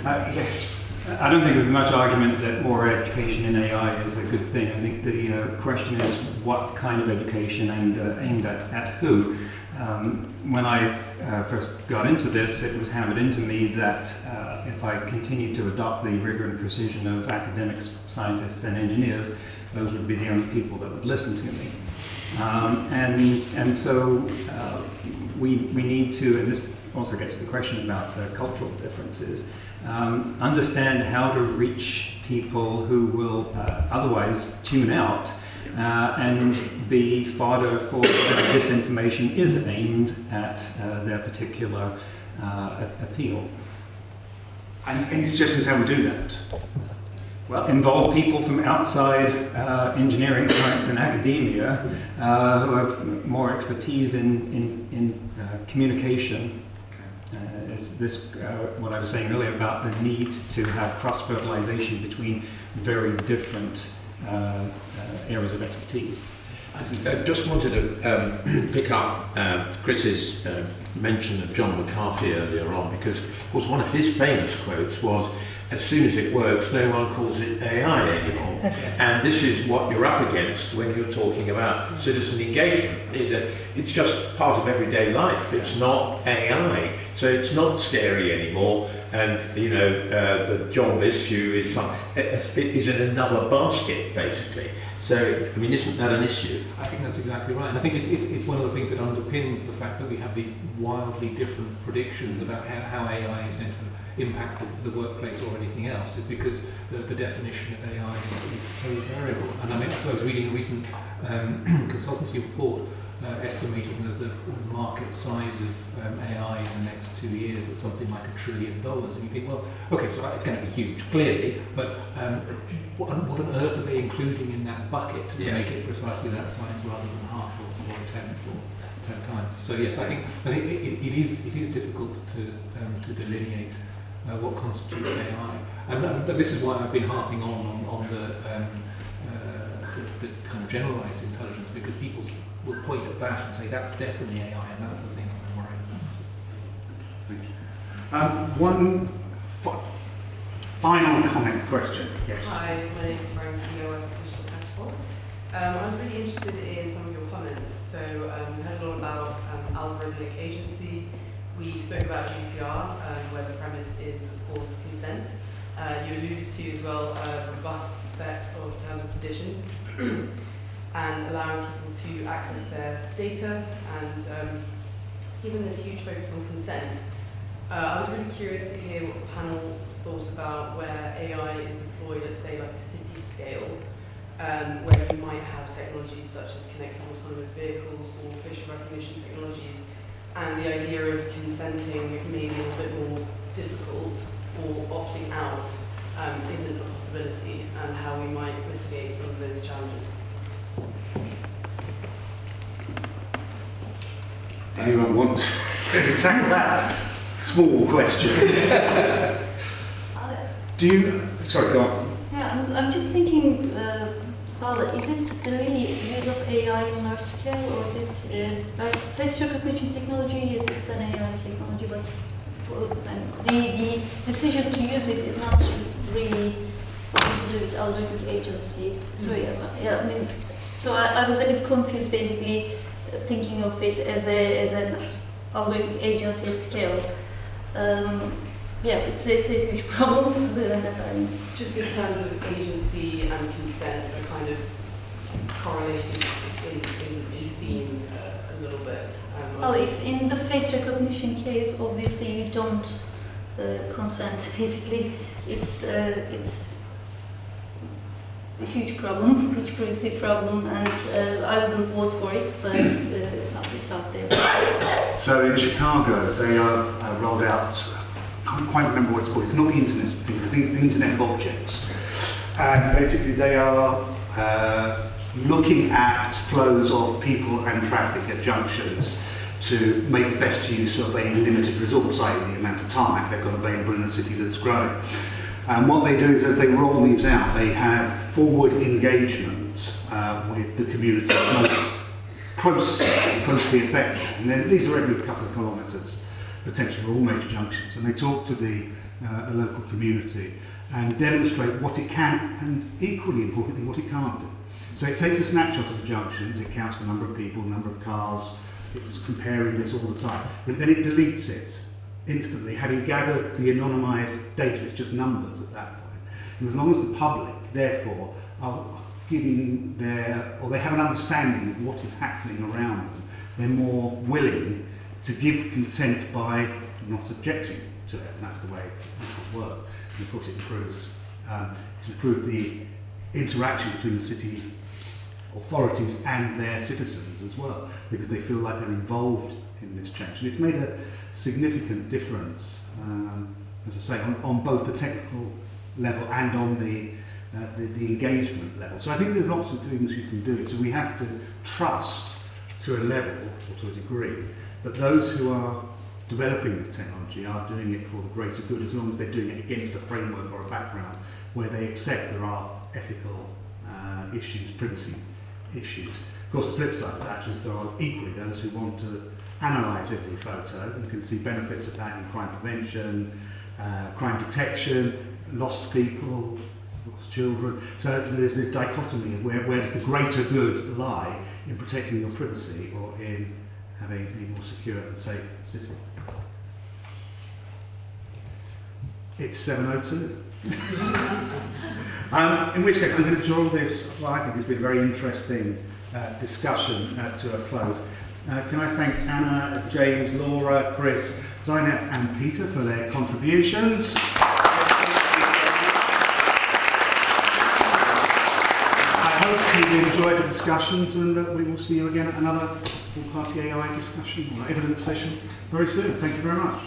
Yes. I don't think there's much argument that more education in AI is a good thing. I think the question is what kind of education and aimed at who. When I first got into this, it was hammered into me that if I continued to adopt the rigor and precision of academics, scientists and engineers, those would be the only people that would listen to me. And so we need to, and this also gets to the question about the cultural differences, understand how to reach people who will otherwise tune out and be fodder for this information is aimed at their particular appeal. And any suggestions how we do that? Well, involve people from outside engineering, science and academia who have more expertise in communication. Is this what I was saying earlier about the need to have cross-fertilization between very different areas of expertise? I just wanted to pick up Chris's mention of John McCarthy earlier on, because of course one of his famous quotes was, as soon as it works, no one calls it AI anymore. Yes. And this is what you're up against when you're talking about citizen engagement. It's just part of everyday life. It's not AI, so it's not scary anymore. And the job issue is in another basket, basically. So, I mean, isn't that an issue? I think that's exactly right. And I think it's one of the things that underpins the fact that we have these wildly different predictions about how AI is going to impact the workplace or anything else, is because the definition of AI is so variable. And I mean, so I was reading a recent consultancy report estimating the market size of AI in the next 2 years at something like $1 trillion. And you think, well, okay, so it's going to be huge, clearly, but what on earth are they including in that bucket to make it precisely that size rather than half or a tenth or 10 times? So yes, I think it is difficult to delineate what constitutes AI, and this is why I've been harping on the kind of generalized intelligence, because people will point at that and say that's definitely AI, and that's the thing I'm worried about. Thank you. One final comment question. Yes. Hi, my name is Frank. I work at Digital Catapults. I was really interested in some of your comments. So we heard a lot about algorithmic agency. We spoke about GDPR, where the premise is, of course, consent. You alluded to as well a robust set of terms and conditions and allowing people to access their data. And given this huge focus on consent, I was really curious to hear what the panel thought about where AI is deployed at, say, like a city scale, where you might have technologies such as connected autonomous vehicles or facial recognition technologies, and the idea of consenting maybe a little bit more difficult or opting out isn't a possibility, and how we might mitigate some of those challenges. Anyone want to tackle that small question? Do you? Sorry, go on. Yeah, I'm just thinking, well, is it the really use of AI in large scale, or is it like face recognition technology? Yes, it's an AI technology, but the decision to use it is not really something to do with algorithmic agency. So yeah, I mean, so I was a bit confused, basically thinking of it as an algorithmic agency at scale. Yeah, it's a huge problem. Just in terms of agency and consent are kind of correlated in theme a little bit. Well, if in the face recognition case, obviously you don't consent. Basically, it's a huge problem, huge privacy problem, and I wouldn't vote for it, but it's out there. So in Chicago, they are rolled out. I can't quite remember what it's called. It's not the Internet of Things. I think it's the Internet of Objects. And basically, they are looking at flows of people and traffic at junctions to make the best use of a limited resource, i.e. the amount of time they've got available in a city that's growing. And what they do is, as they roll these out, they have forward engagement with the community most closely affected. And these are every couple of kilometres, potentially all major junctions. And they talk to the local community and demonstrate what it can, and equally importantly, what it can't do. So it takes a snapshot of the junctions, it counts the number of people, the number of cars, it's comparing this all the time, but then it deletes it instantly, having gathered the anonymised data. It's just numbers at that point. And as long as the public, therefore, are giving they have an understanding of what is happening around them, they're more willing to give consent by not objecting to it, and that's the way this will work. And of course it improves, it's improved the interaction between the city authorities and their citizens as well, because they feel like they're involved in this change. And it's made a significant difference, as I say, on both the technical level and on the engagement level. So I think there's lots of things you can do. So we have to trust to a level, or to a degree, that those who are developing this technology are doing it for the greater good, as long as they're doing it against a framework or a background where they accept there are ethical issues, privacy issues. Of course, the flip side of that is there are equally those who want to analyse every photo and can see benefits of that in crime prevention, crime detection, lost people, lost children. So there's this dichotomy of where does the greater good lie in protecting your privacy or in having a more secure and safe city. It's 7:02. In which case I'm going to draw this, well, I think it's been a very interesting discussion to a close. Can I thank Anna, James, Laura, Chris, Zeynep and Peter for their contributions. I hope you enjoyed the discussions, and that we will see you again at another all-party AI discussion or evidence session very soon. Thank you very much.